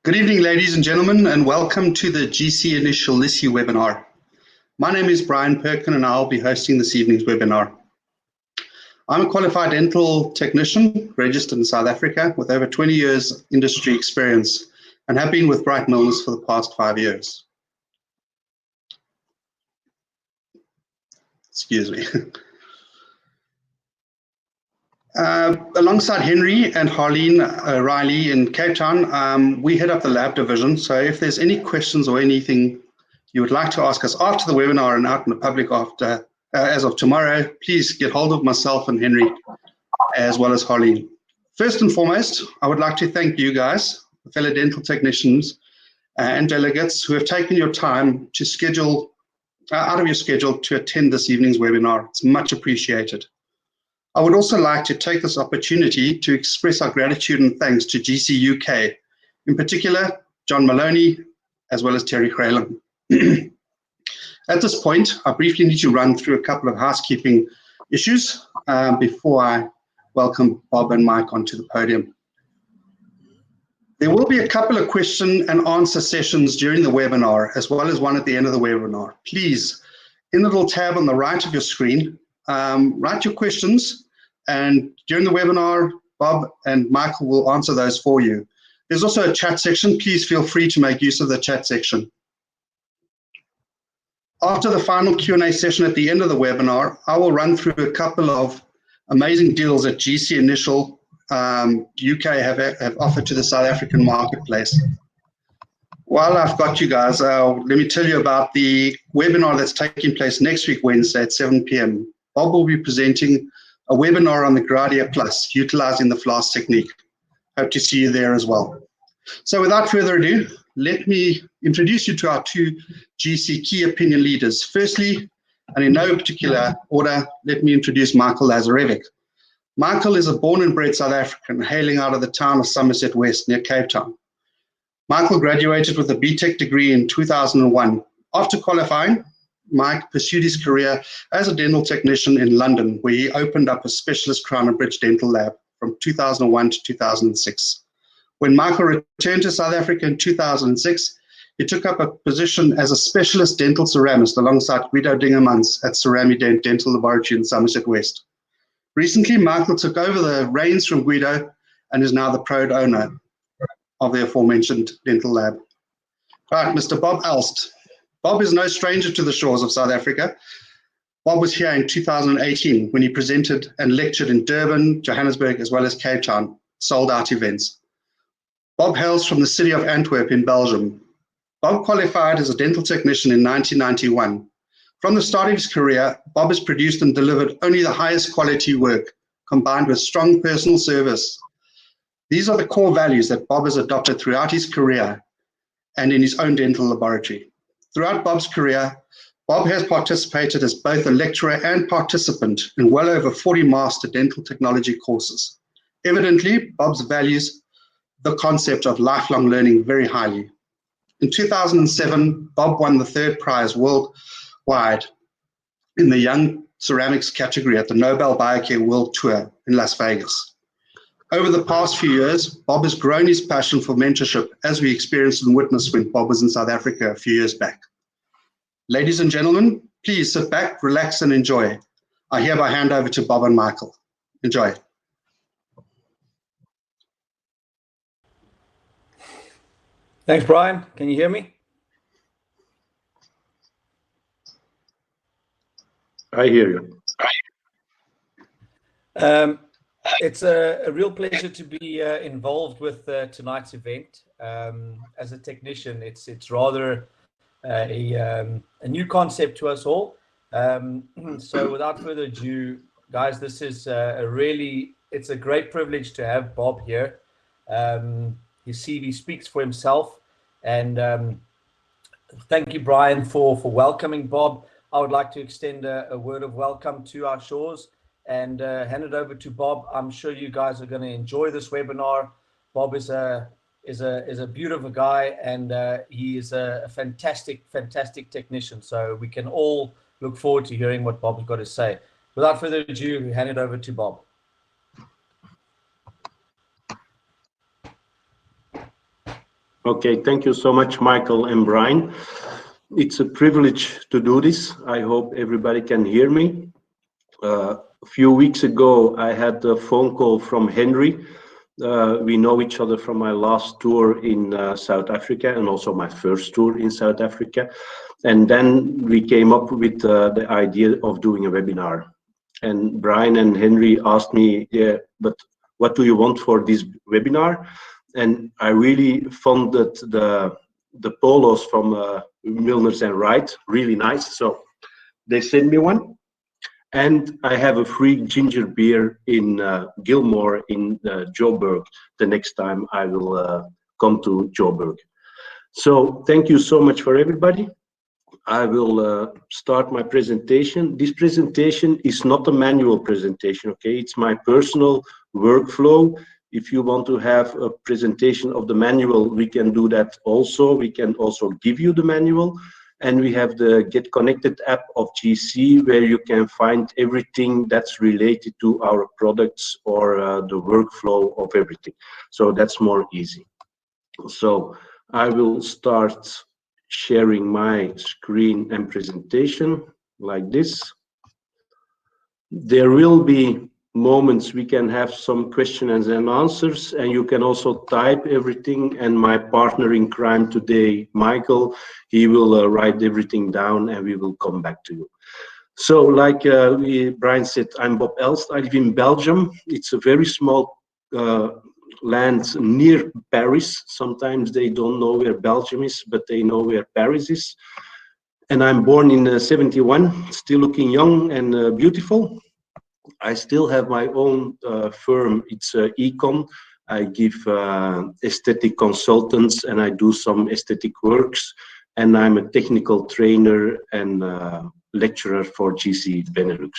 Good evening, ladies and gentlemen, and welcome to the GC Initial LISI webinar. My name is Brian Perkin, and I'll be hosting this evening's webinar. I'm a qualified dental technician registered in South Africa with over 20 years industry experience and have been with Bright Mills for the past 5 years. Excuse me. Alongside Henry and Harleen Riley in Cape Town, we head up the lab division. So if there's any questions or anything you would like to ask us after the webinar and out in the public after, as of tomorrow, please get hold of myself and Henry, as well as Harleen. First and foremost, I would like to thank you guys, fellow dental technicians and delegates who have taken your time to schedule, out of your schedule to attend this evening's webinar. It's much appreciated. I would also like to take this opportunity to express our gratitude and thanks to GC UK, in particular, John Maloney, as well as Terry Craylan. At this point, I briefly need to run through a couple of housekeeping issues before I welcome Bob and Mike onto the podium. There will be a couple of question and answer sessions during the webinar, as well as one at the end of the webinar. Please, in the little tab on the right of your screen, write your questions, and during the webinar, Bob and Michael will answer those for you. There's also a chat section. Please feel free to make use of the chat section. After the final Q&A session at the end of the webinar, I will run through a couple of amazing deals that GC Initial UK have offered to the South African marketplace. While I've got you guys, let me tell you about the webinar that's taking place next week, Wednesday at 7 p.m. Bob will be presenting a webinar on the Gradia Plus, utilizing the flask technique. Hope to see you there as well. So without further ado, let me introduce you to our two GC key opinion leaders. Firstly, and in no particular order, let me introduce Michael Lazarevic. Michael is a born and bred South African hailing out of the town of Somerset West near Cape Town. Michael graduated with a BTech degree in 2001. After qualifying, Mike pursued his career as a dental technician in London, where he opened up a specialist crown and bridge dental lab from 2001 to 2006. When Michael returned to South Africa in 2006, he took up a position as a specialist dental ceramist alongside Guido Dingemans at Ceramident Dental Laboratory in Somerset West. Recently, Michael took over the reins from Guido and is now the proud owner of the aforementioned dental lab. Right, Mr. Bob Elst. Bob is no stranger to the shores of South Africa. Bob was here in 2018 when he presented and lectured in Durban, Johannesburg, as well as Cape Town, sold-out events. Bob hails from the city of Antwerp in Belgium. Bob qualified as a dental technician in 1991. From the start of his career, Bob has produced and delivered only the highest quality work, combined with strong personal service. These are the core values that Bob has adopted throughout his career and in his own dental laboratory. Throughout Bob's career, Bob has participated as both a lecturer and participant in well over 40 master dental technology courses. Evidently, Bob values the concept of lifelong learning very highly. In 2007, Bob won the third prize worldwide in the Young Ceramics category at the Nobel Biocare World Tour in Las Vegas. Over the past few years, Bob has grown his passion for mentorship, as we experienced and witnessed when Bob was in South Africa a few years back. Ladies and gentlemen, please sit back, relax, and enjoy. I hereby hand over to Bob and Michael. Enjoy. Thanks, Brian. Can you hear me? I hear you. It's a real pleasure to be involved with tonight's event. As a technician, it's rather a new concept to us all. So without further ado, guys, this is it's a great privilege to have Bob here. His CV speaks for himself, and thank you, Brian, for welcoming Bob. I would like to extend a word of welcome to our shores and hand it over to Bob. I'm sure you guys are going to enjoy this webinar. Bob is a beautiful guy, and he is a fantastic technician. So we can all look forward to hearing what Bob's got to say. Without further ado, hand it over to Bob. Okay, thank you so much, Michael and Brian. It's a privilege to do this. I hope everybody can hear me. A few weeks ago, I had a phone call from Henry. We know each other from my last tour in South Africa and also my first tour in South Africa. And then we came up with the idea of doing a webinar. And Brian and Henry asked me, yeah, but what do you want for this webinar? And I really found that the polos from Milners and Wright really nice. So they sent me one. And I have a free ginger beer in Gilmore in Joburg the next time I will come to Joburg. So thank you so much for everybody. I will start my presentation. This presentation is not a manual presentation, okay? It's my personal workflow. If you want to have a presentation of the manual, we can do that also. We can also give you the manual. And we have the Get Connected app of GC, where you can find everything that's related to our products or the workflow of everything. So that's more easy. So I will start sharing my screen and presentation like this. There will be moments we can have some questions and answers, and you can also type everything, and my partner in crime today, Michael, he will write everything down and we will come back to you. So like Brian said, I'm Bob Elst. I live in Belgium. It's a very small land near Paris. Sometimes they don't know where Belgium is, but they know where Paris is. And I'm born in 71, still looking young and beautiful. I still have my own firm. It's Econ. I give aesthetic consultants and I do some aesthetic works. And I'm a technical trainer and lecturer for GC Benelux.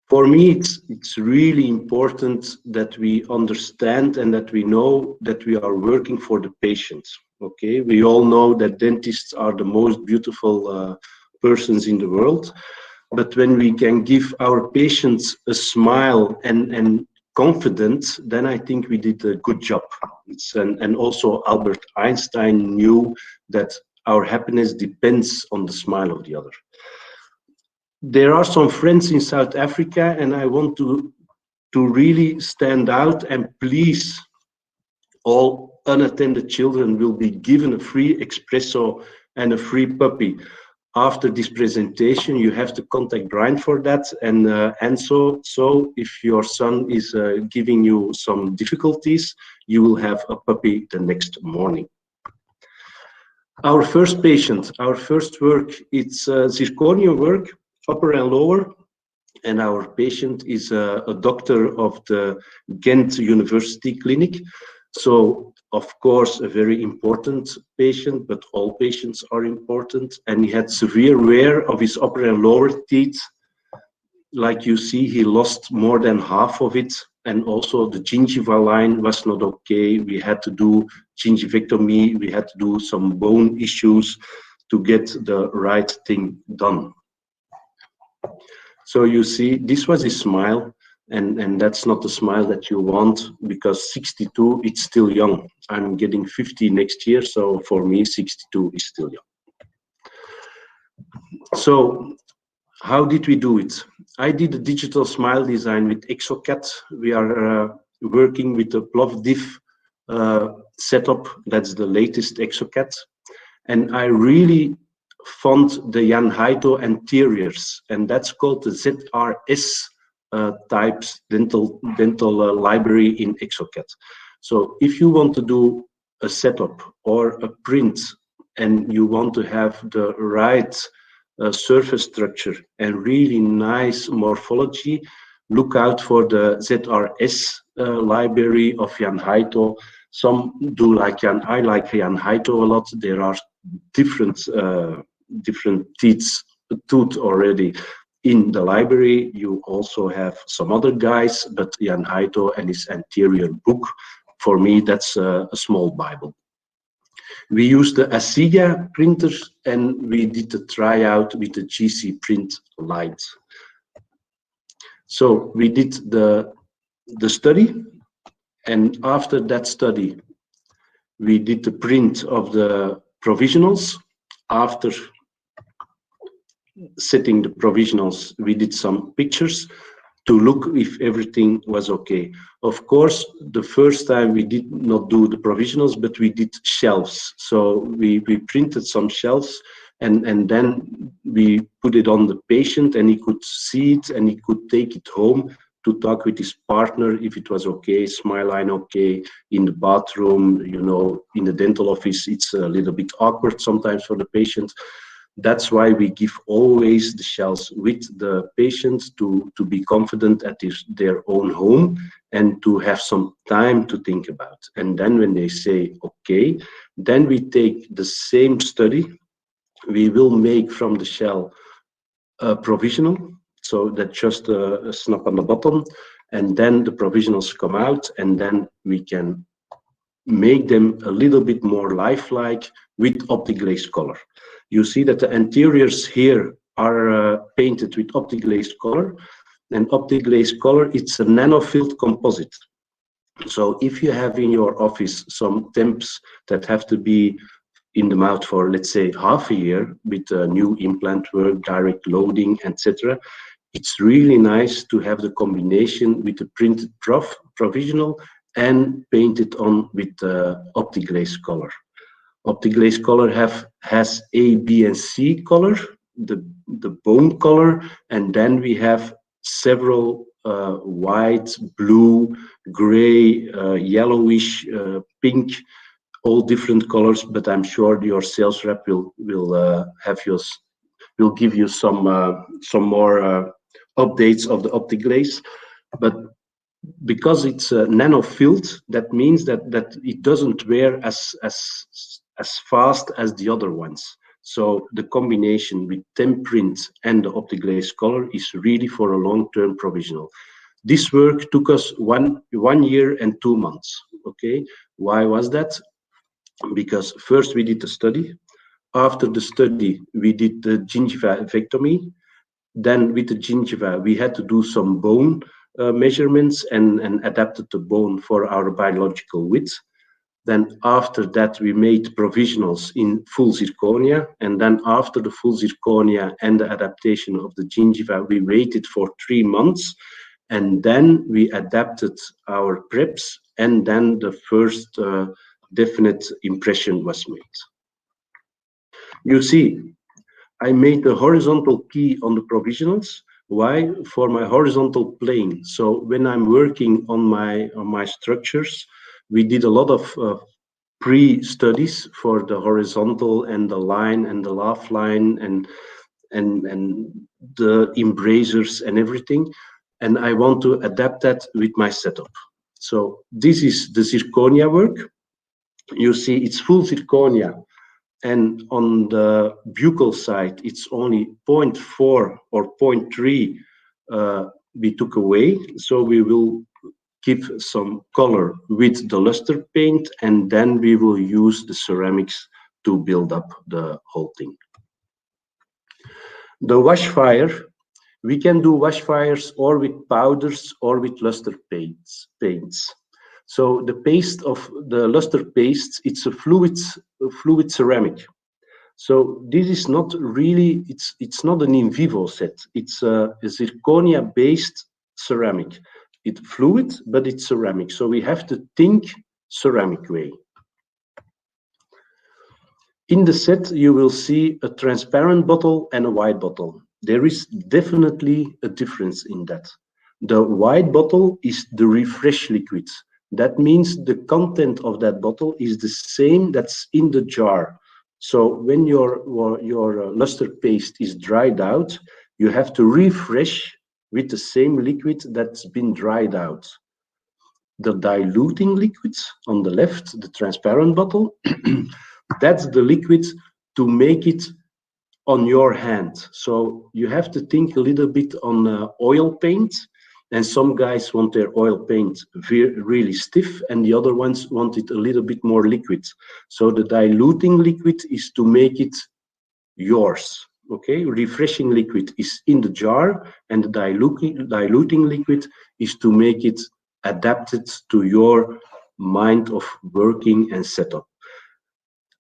For me, it's really important that we understand and that we know that we are working for the patients. Okay, we all know that dentists are the most beautiful persons in the world. But when we can give our patients a smile and confidence, then I think we did a good job. And also Albert Einstein knew that our happiness depends on the smile of the other. There are some friends in South Africa, and I want to really stand out, and please, all unattended children will be given a free espresso and a free puppy. After this presentation, you have to contact Brian for that, and so if your son is giving you some difficulties, you will have a puppy the next morning. Our first patient, our first work, it's zirconium work, upper and lower, and our patient is a doctor of the Ghent University Clinic. So, of course, a very important patient, but all patients are important. And he had severe wear of his upper and lower teeth. Like you see, he lost more than half of it. And also the gingival line was not okay. We had to do gingivectomy. We had to do some bone issues to get the right thing done. So you see, this was his smile. And that's not the smile that you want, because 62, it's still young. I'm getting 50 next year, so for me, 62 is still young. So how did we do it? I did a digital smile design with Exocat. We are working with the Plovdiv setup. That's the latest Exocat. And I really found the Jan Haito anteriors, and that's called the ZRS types dental library in Exocat. So if you want to do a setup or a print and you want to have the right surface structure and really nice morphology, look out for the ZRS library of Jan Haito. Some do like Jan. I like Jan Haito a lot. There are different teeth already in the library. You also have some other guys, but Jan Haito and his anterior book, for me, that's a small Bible. We used the Asiga printers and we did the tryout with the GC Print Lite. So we did the study, and after that study, we did the print of the provisionals. After setting the provisionals, we did some pictures to look if everything was okay. Of course, the first time we did not do the provisionals, but we did shelves. So we printed some shelves, and then we put it on the patient, and he could see it, and he could take it home to talk with his partner if it was okay, smile line okay, in the bathroom, you know, in the dental office, it's a little bit awkward sometimes for the patient. That's why we give always the shells with the patients to be confident at their own home and to have some time to think about. And then when they say, okay, then we take the same study, we will make from the shell a provisional, so that just a snap on the bottom, and then the provisionals come out, and then we can make them a little bit more lifelike with OptiGlaze color. You see that the interiors here are painted with OptiGlaze color, and OptiGlaze color, it's a nano-filled composite. So if you have in your office some temps that have to be in the mouth for, let's say, half a year with new implant work, direct loading, etc., it's really nice to have the combination with the printed provisional and paint it on with OptiGlaze color. OptiGlaze color has A, B, and C color, the bone color, and then we have several white, blue, gray, yellowish, pink, all different colors. But I'm sure your sales rep will give you some more updates of the OptiGlaze. But because it's nano filled, that means that it doesn't wear as fast as the other ones. So the combination with temp print and the OptiGlaze color is really for a long-term provisional. This work took us one year and 2 months. Okay, why was that? Because first we did the study. After the study, we did the gingivectomy. Then with the gingiva, we had to do some bone measurements and adapted the bone for our biological width. Then after that, we made provisionals in full zirconia. And then after the full zirconia and the adaptation of the gingiva, we waited for 3 months. And then we adapted our preps, and then the first definite impression was made. You see, I made a horizontal key on the provisionals. Why? For my horizontal plane. So when I'm working on my structures, we did a lot of pre-studies for the horizontal and the line and the laugh line and the embrasures and everything. And I want to adapt that with my setup. So this is the zirconia work. You see, it's full zirconia. And on the buccal side, it's only 0.4 or 0.3 we took away. So we will give some color with the luster paint, and then we will use the ceramics to build up the whole thing. The wash fire, we can do wash fires or with powders or with luster paints. So the paste of the luster paste, it's a fluid ceramic. So this is not really, it's not an in vivo set. It's a zirconia-based ceramic. It's fluid, but it's ceramic. So we have to think ceramic way. In the set, you will see a transparent bottle and a white bottle. There is definitely a difference in that. The white bottle is the refresh liquid. That means the content of that bottle is the same that's in the jar. So when your luster paste is dried out, you have to refresh with the same liquid that's been dried out. The diluting liquid on the left, the transparent bottle, that's the liquid to make it on your hand. So you have to think a little bit on oil paint. And some guys want their oil paint really stiff, and the other ones want it a little bit more liquid. So the diluting liquid is to make it yours. Okay, refreshing liquid is in the jar, and the diluting liquid is to make it adapted to your mind of working and setup.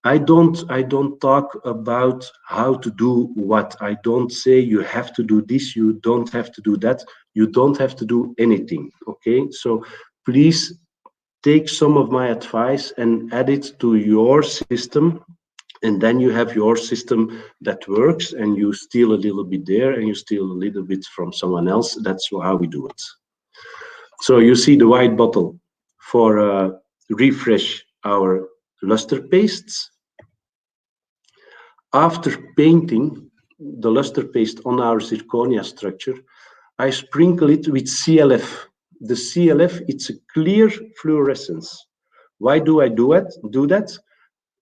I don't talk about how to do what. I don't say you have to do this, you don't have to do that, you don't have to do anything. Okay, so please take some of my advice and add it to your system, and then you have your system that works, and you steal a little bit there and you steal a little bit from someone else. That's how we do it. So you see the white bottle for refresh our luster pastes. After painting the luster paste on our zirconia structure, I sprinkle it with CLF. The CLF, it's a clear fluorescence. Why do I do that?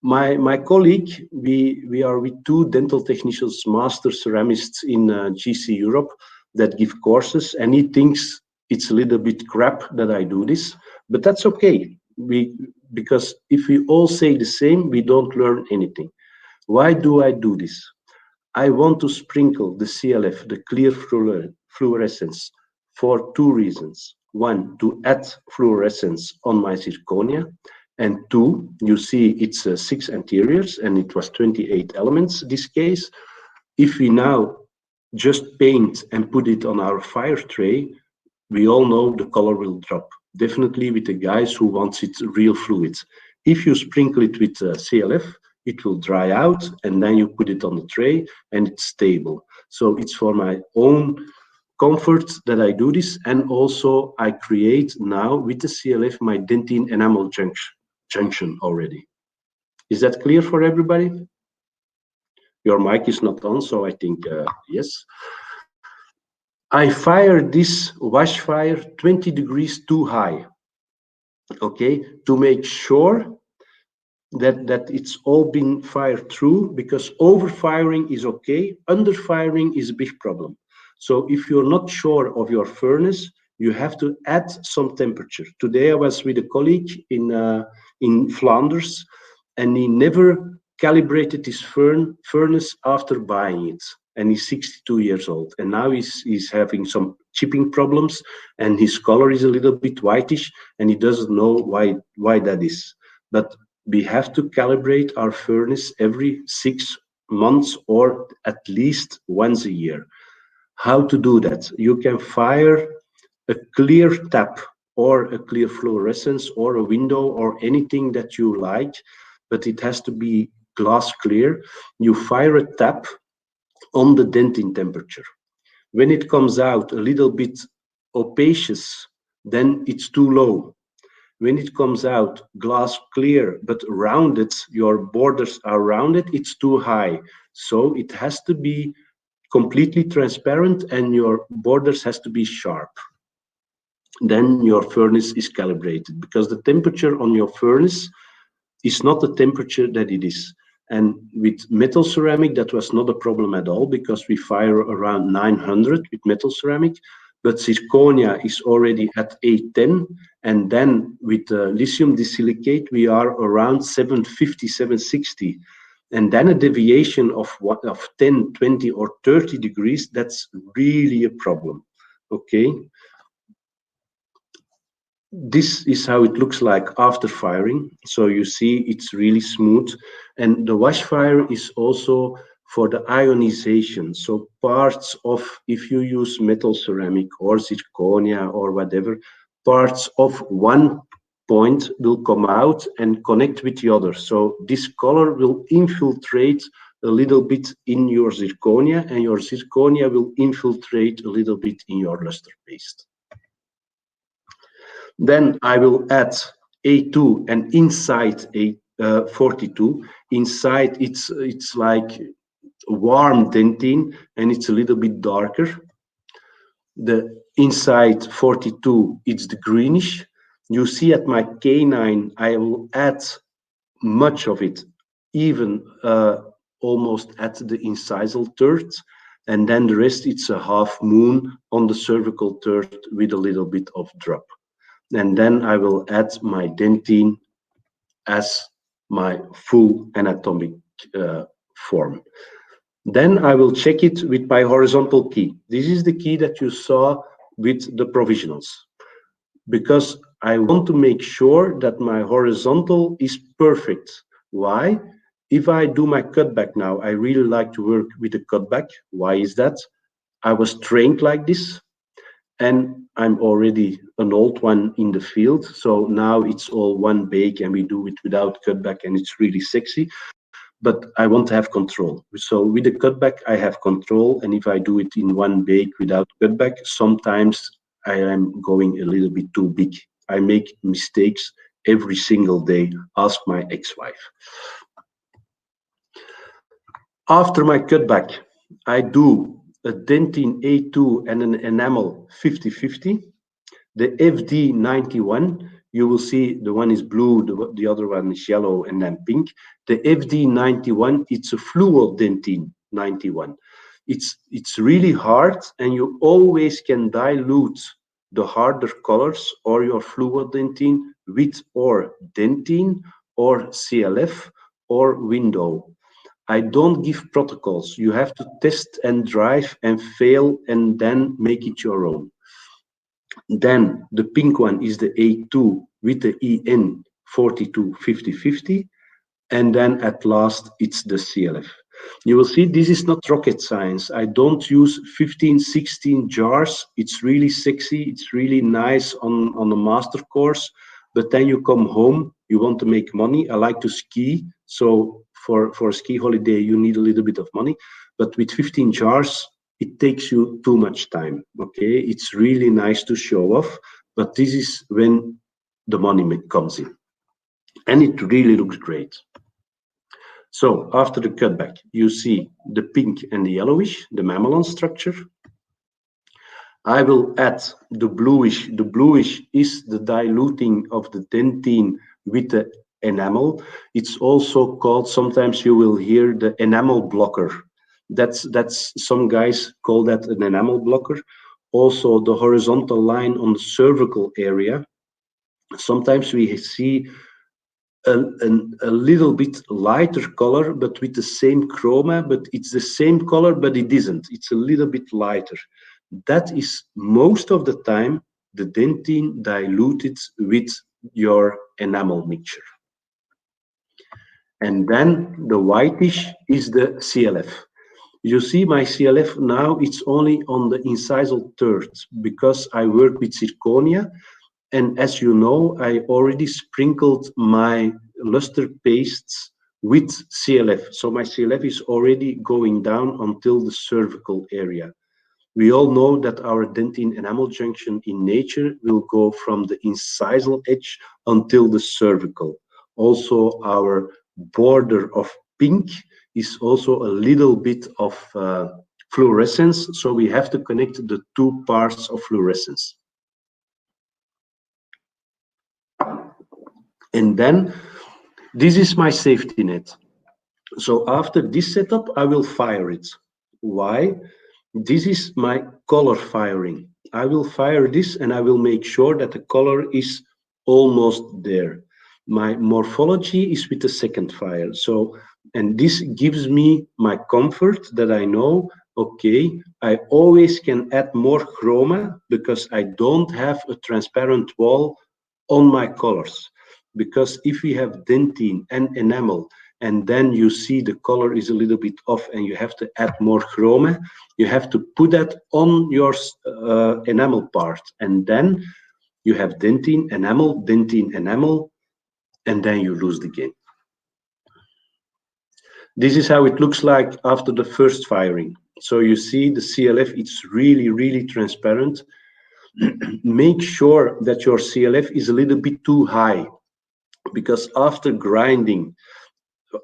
My colleague, we are with two dental technicians, master ceramists in GC Europe that give courses, and he thinks it's a little bit crap that I do this, but that's okay. Because if we all say the same, we don't learn anything. Why do I do this? I want to sprinkle the CLF, the clear fluorescence, for two reasons. One, to add fluorescence on my zirconia, and two, you see it's 6 anteriors and it was 28 elements this case. If we now just paint and put it on our fire tray, we all know the color will drop. Definitely with the guys who wants it real fluid. If you sprinkle it with CLF, it will dry out, and then you put it on the tray and it's stable. So it's for my own comfort that I do this, and also I create now with the CLF my dentine enamel junction already. Is that clear for everybody? Your mic is not on, so I think yes. I fire this wash fire 20 degrees too high, okay, to make sure that it's all been fired through, because overfiring is okay, underfiring is a big problem. So if you're not sure of your furnace, you have to add some temperature. Today I was with a colleague in Flanders, and he never calibrated his furnace after buying it. And he's 62 years old, and now he's having some chipping problems, and his color is a little bit whitish, and he doesn't know why that is. But we have to calibrate our furnace every 6 months or at least once a year. How to do that? You can fire a clear tap or a clear fluorescence or a window or anything that you like, but it has to be glass clear. You fire a tap on the dentin temperature. When it comes out a little bit opacious, then it's too low. When it comes out glass clear but rounded, your borders are rounded, it's too high. So it has to be completely transparent and your borders has to be sharp. Then your furnace is calibrated, because the temperature on your furnace is not the temperature that it is. And with metal ceramic, that was not a problem at all, because we fire around 900 with metal ceramic. But zirconia is already at 810, and then with lithium disilicate we are around 750, 760, and then a deviation of 10, 20 or 30 degrees, that's really a problem. Okay, this is how it looks like after firing. So you see it's really smooth, and the wash fire is also for the ionization. So parts of, if you use metal ceramic or zirconia or whatever, parts of one point will come out and connect with the other. So this color will infiltrate a little bit in your zirconia, and your zirconia will infiltrate a little bit in your luster paste. Then I will add A2, and inside A42, inside it's like warm dentine, and it's a little bit darker. The inside 42, it's the greenish. You see at my K9, I will add much of it, even almost at the incisal third, and then the rest it's a half moon on the cervical third with a little bit of drop. And then I will add my dentine as my full anatomic form. Then I will check it with my horizontal key. This is the key that you saw with the provisionals, because I want to make sure that my horizontal is perfect. Why? If I do my cutback now, I really like to work with a cutback. Why is that? I was trained like this, and I'm already an old one in the field. So now it's all one bake and we do it without cutback and it's really sexy. But I want to have control. So with the cutback, I have control. And if I do it in one bake without cutback, sometimes I am going a little bit too big. I make mistakes every single day. Ask my ex-wife. After my cutback, I do a dentine A2 and an enamel 50-50. The FD91, you will see the one is blue, the other one is yellow and then pink. The FD91, it's a fluo dentine 91. It's really hard, and you always can dilute the harder colors or your fluo dentine with or dentine or CLF or window. I don't give protocols. You have to test and drive and fail and then make it your own. Then the pink one is the A2 with the EN 42 50-50. And then at last, it's the CLF. You will see this is not rocket science. I don't use 15, 16 jars. It's really sexy. It's really nice on a master course. But then you come home, you want to make money. I like to ski. So for a ski holiday, you need a little bit of money. But with 15 jars, it takes you too much time. Okay, it's really nice to show off. But this is when the money comes in. And it really looks great. So after the cutback, you see the pink and the yellowish, the mamelon structure. I will add the bluish. The bluish is the diluting of the dentine with the enamel. It's also called, sometimes you will hear the enamel blocker. That's some guys call that an enamel blocker. Also the horizontal line on the cervical area. Sometimes we see a little bit lighter color, but with the same chroma, but it's the same color, but it isn't. It's a little bit lighter. That is most of the time the dentine diluted with your enamel mixture. And then the whitish is the CLF. You see my CLF now, it's only on the incisal third because I work with zirconia. And as you know, I already sprinkled my luster pastes with CLF. So my CLF is already going down until the cervical area. We all know that our dentine enamel junction in nature will go from the incisal edge until the cervical. Also, our border of pink is also a little bit of fluorescence. So we have to connect the two parts of fluorescence. And then this is my safety net. So after this setup, I will fire it. Why? This is my color firing. I will fire this and I will make sure that the color is almost there. My morphology is with the second fire. So, and this gives me my comfort that I know, okay, I always can add more chroma because I don't have a transparent wall on my colors. Because if we have dentine and enamel, and then you see the color is a little bit off and you have to add more chroma, you have to put that on your enamel part. And then you have dentine, enamel, and then you lose the game. This is how it looks like after the first firing. So you see the CLF, it's really, really transparent. Make sure that your CLF is a little bit too high, because after grinding,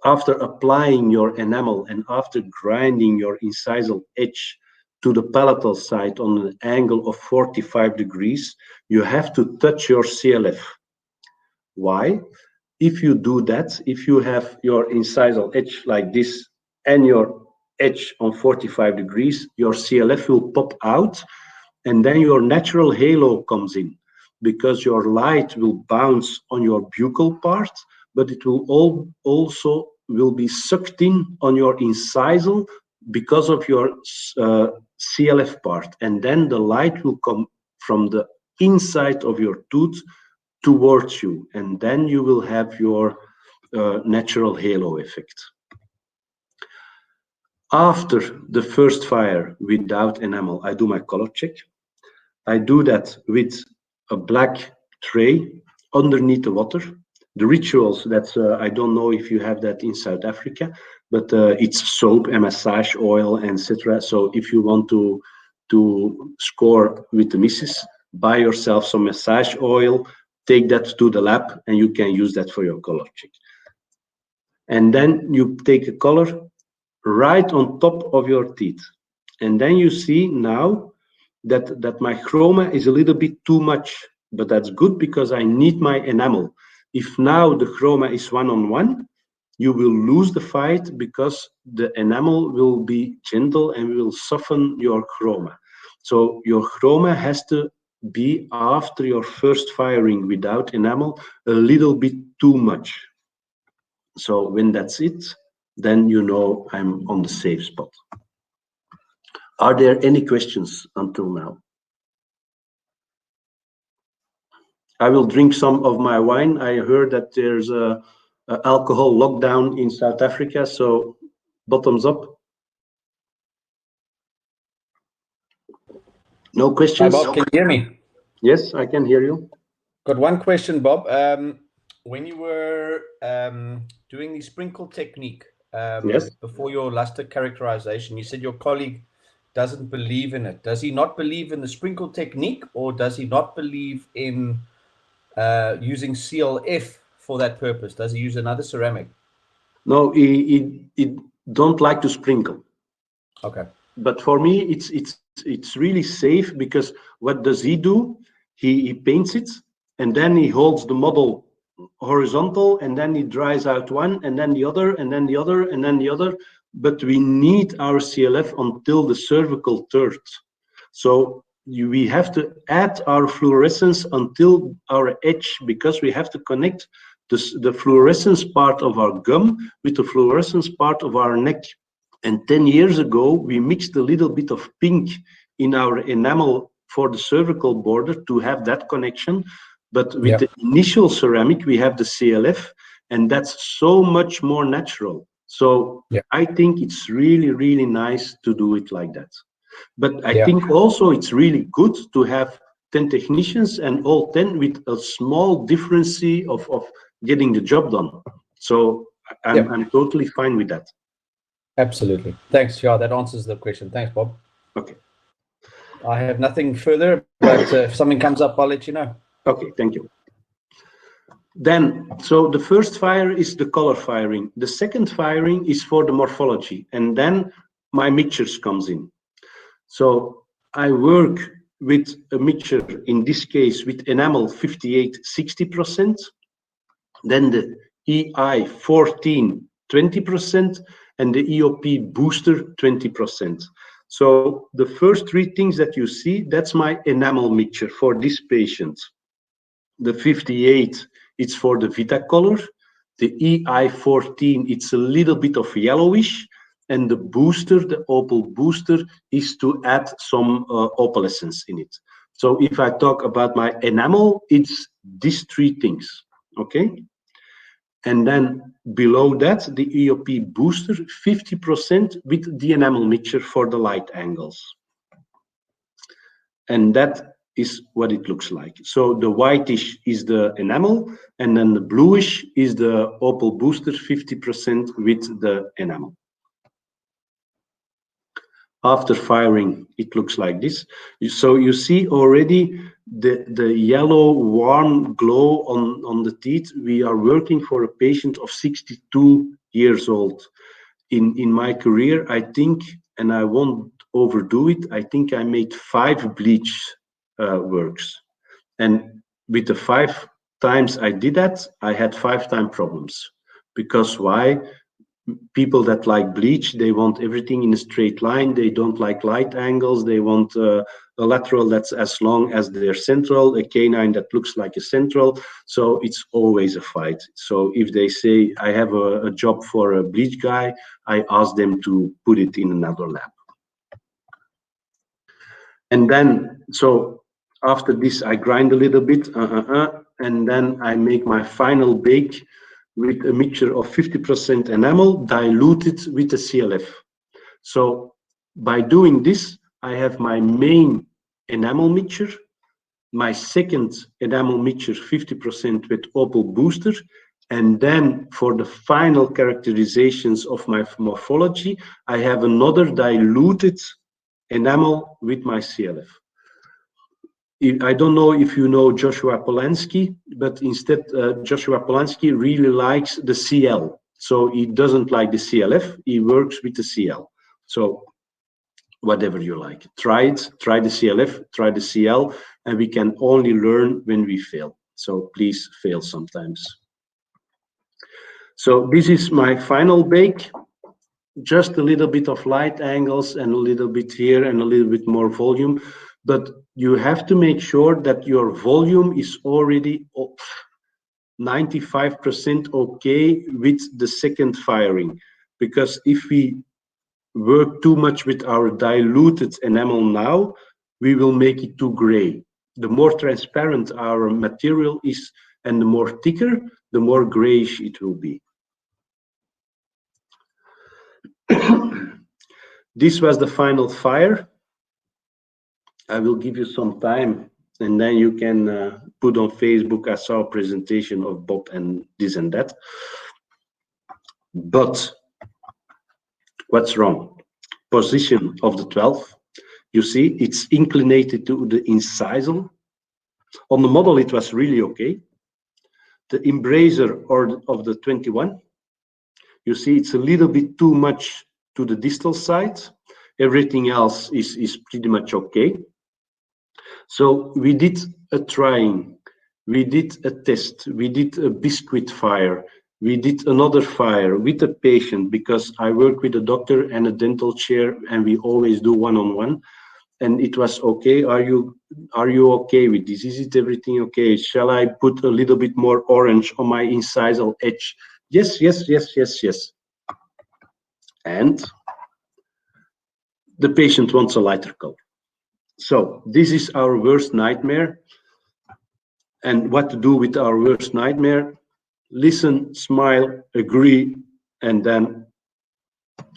after applying your enamel and after grinding your incisal edge to the palatal side on an angle of 45 degrees, you have to touch your CLF. Why? If you do that, if you have your incisal edge like this and your edge on 45 degrees, your CLF will pop out and then your natural halo comes in, because your light will bounce on your buccal part, but it will also be sucked in on your incisal because of your CLF part. And then the light will come from the inside of your tooth towards you. And then you will have your natural halo effect. After the first fire without enamel, I do my color check. I do that with a black tray underneath the water. The rituals, that's I don't know if you have that in South Africa, but it's soap and massage oil, etc. So if you want to score with the missus, buy yourself some massage oil, take that to the lab, and you can use that for your color check. And then you take a color right on top of your teeth. And then you see now that my chroma is a little bit too much, but that's good because I need my enamel. If now the chroma is 1-on-1, you will lose the fight because the enamel will be gentle and will soften your chroma. So your chroma has to be, after your first firing without enamel, a little bit too much. So when that's it, then you know I'm on the safe spot. Are there any questions until now? I will drink some of my wine. I heard that there's a alcohol lockdown in South Africa, so bottoms up. No questions? Hi, Bob, can you hear me? Yes, I can hear you. Got one question, Bob. When you were doing the sprinkle technique Yes. before your luster characterization, you said your colleague doesn't believe in it. Does he not believe in the sprinkle technique, or does he not believe in using CLF for that purpose? Does he use another ceramic? No, he don't like to sprinkle. Okay. But for me, it's really safe, because what does he do? He paints it, and then he holds the model horizontal, and then he dries out one, and then the other, and then the other, and then the other. But we need our CLF until the cervical third. So we have to add our fluorescence until our edge, because we have to connect the fluorescence part of our gum with the fluorescence part of our neck. And 10 years ago, we mixed a little bit of pink in our enamel for the cervical border to have that connection. But with the initial ceramic, we have the CLF, and that's so much more natural. So I think it's really, really nice to do it like that. But I think also it's really good to have 10 technicians and all 10 with a small difference of getting the job done. So I'm totally fine with that. Absolutely. Thanks. Yeah, that answers the question. Thanks, Bob. Okay. I have nothing further, but if something comes up, I'll let you know. Okay, thank you. Then, so the first fire is the color firing. The second firing is for the morphology, and then my mixtures comes in. So I work with a mixture, in this case with enamel 58-60%, then the EI 14 20%, and the EOP booster 20%. So the first three things that you see, that's my enamel mixture for this patient. The 58, it's for the Vita color. The EI 14, it's a little bit of yellowish. And the booster, the Opal booster, is to add some opalescence in it. So if I talk about my enamel, it's these three things, okay? And then below that, the EOP booster, 50% with the enamel mixture for the light angles. And that is what it looks like. So the whitish is the enamel, and then the bluish is the Opal booster, 50% with the enamel. After firing, it looks like this. So you see already the yellow warm glow on the teeth. We are working for a patient of 62 years old. In my career, I think, and I won't overdo it, I think I made 5 bleach works. And with the 5 times I did that, I had 5 times problems. Because why? People that like bleach, they want everything in a straight line. They don't like light angles. They want a lateral that's as long as their central, a canine that looks like a central. So it's always a fight. So if they say, I have a job for a bleach guy, I ask them to put it in another lab. And then, so after this, I grind a little bit, and then I make my final bake with a mixture of 50% enamel diluted with the CLF. So by doing this, I have my main enamel mixture, my second enamel mixture 50% with Opal booster, and then for the final characterizations of my morphology, I have another diluted enamel with my CLF. I don't know if you know Joshua Polanski, but instead Joshua Polanski really likes the CL. So he doesn't like the CLF, he works with the CL. So whatever you like, try it, try the CLF, try the CL, and we can only learn when we fail. So please fail sometimes. So this is my final bake. Just a little bit of light angles and a little bit here and a little bit more volume, but you have to make sure that your volume is already 95% okay with the second firing, because if we work too much with our diluted enamel now, we will make it too gray. The more transparent our material is and the more thicker, the more grayish it will be. This was the final fire. I will give you some time and then you can put on Facebook, I saw a presentation of Bob and this and that. But what's wrong? Position of the 12. You see, it's inclinated to the incisal. On the model, it was really okay. The embracer of the 21, you see, it's a little bit too much to the distal side. Everything else is pretty much okay. So we did a trying, we did a test, we did a biscuit fire, we did another fire with a patient, because I work with a doctor and a dental chair and we always do one-on-one. And it was okay. Are you okay with this? Is it everything okay? Shall I put a little bit more orange on my incisal edge? Yes, yes, yes, yes, yes. And the patient wants a lighter color. So this is our worst nightmare. And what to do with our worst nightmare? Listen, smile, agree, and then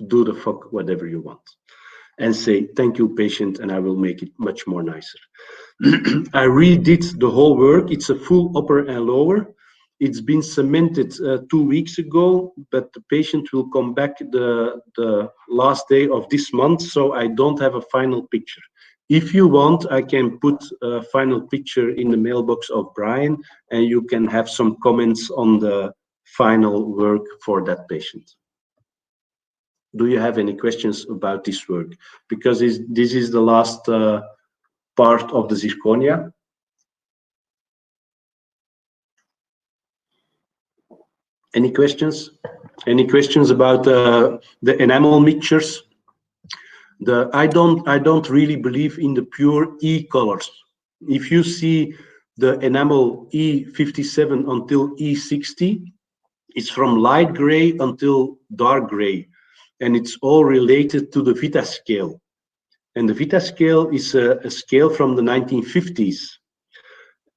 do the fuck whatever you want. And say, thank you, patient, and I will make it much more nicer. I redid the whole work. It's a full upper and lower. It's been cemented 2 weeks ago, but the patient will come back the last day of this month, so I don't have a final picture. If you want, I can put a final picture in the mailbox of Brian, and you can have some comments on the final work for that patient. Do you have any questions about this work? Because this is the last part of the zirconia. Any questions? Any questions about the enamel mixtures? I don't really believe in the pure E colors. If you see the enamel E57 until E60, it's from light gray until dark gray. And it's all related to the Vita scale. And the Vita scale is a scale from the 1950s.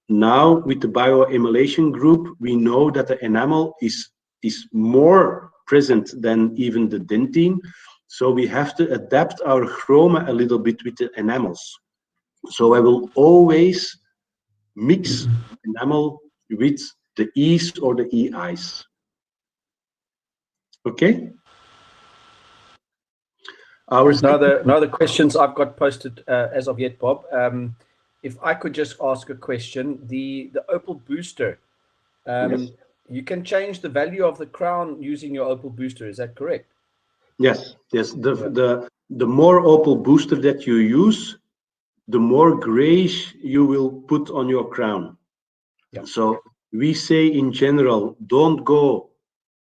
Now, with the bioemulation group, we know that the enamel is more present than even the dentine. So we have to adapt our chroma a little bit with the enamels. So I will always mix enamel with the E's or the EI's. Okay? Another questions I've got posted as of yet, Bob. If I could just ask a question, the Opal booster, Yes. you can change the value of the crown using your Opal booster, is that correct? Yes, yes. The more Opal booster that you use, the more grayish you will put on your crown. Yeah. So we say in general, don't go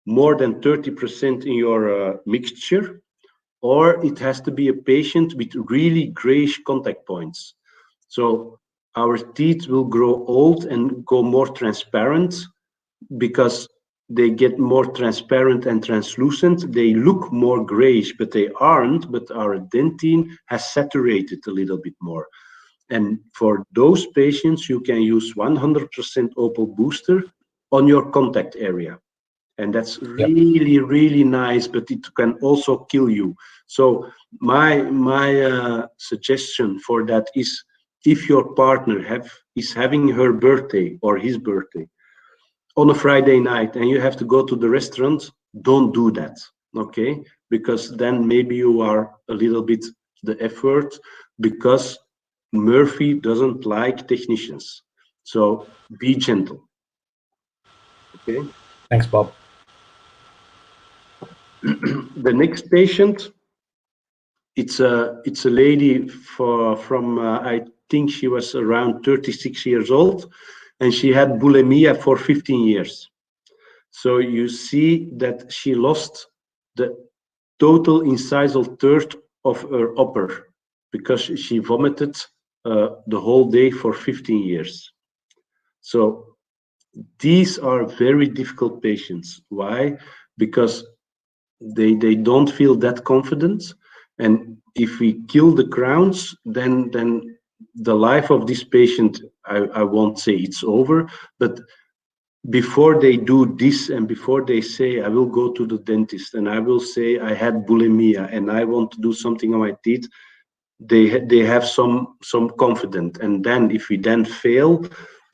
more than 30% in your mixture, or it has to be a patient with really grayish contact points. So our teeth will grow old and go more transparent because they get more transparent and translucent. They look more grayish, but they aren't, but our dentine has saturated a little bit more. And for those patients, you can use 100% Opal booster on your contact area. and that's really, really nice, but it can also kill you. So my suggestion for that is, if your partner is having her birthday or his birthday on a Friday night and you have to go to the restaurant, don't do that, okay? Because then maybe you are a little bit the effort, because Murphy doesn't like technicians. So be gentle. Okay. Thanks, Bob. The next patient, it's a lady from I think she was around 36 years old, and she had bulimia for 15 years. So you see that she lost the total incisal third of her upper because she vomited the whole day for 15 years. So these are very difficult patients. Why? Because they don't feel that confident, and if we kill the crowns, then the life of this patient, I won't say it's over, but before they do this and before they say I will go to the dentist and I will say I had bulimia and I want to do something on my teeth, they have some confidence, and then if we then fail,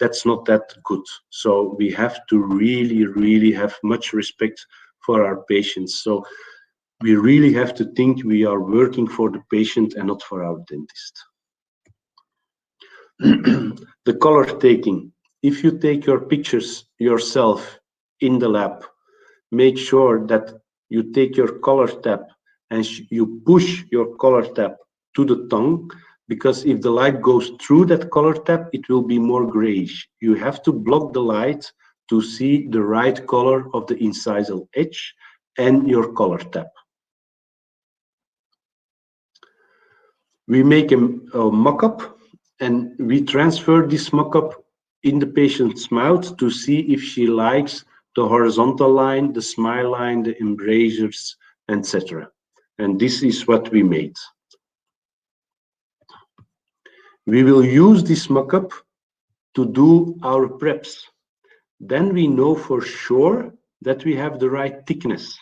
that's not that good. So we have to really have much respect for our patients. So we really have to think we are working for the patient and not for our dentist. The color taking. If you take your pictures yourself in the lab, make sure that you take your color tab and you push your color tab to the tongue, because if the light goes through that color tab, it will be more grayish. You have to block the light to see the right color of the incisal edge and your color tab. We make a mock-up and we transfer this mock-up in the patient's mouth to see if she likes the horizontal line, the smile line, the embrasures, etc. And this is what we made. We will use this mock-up to do our preps. Then we know for sure that we have the right thickness.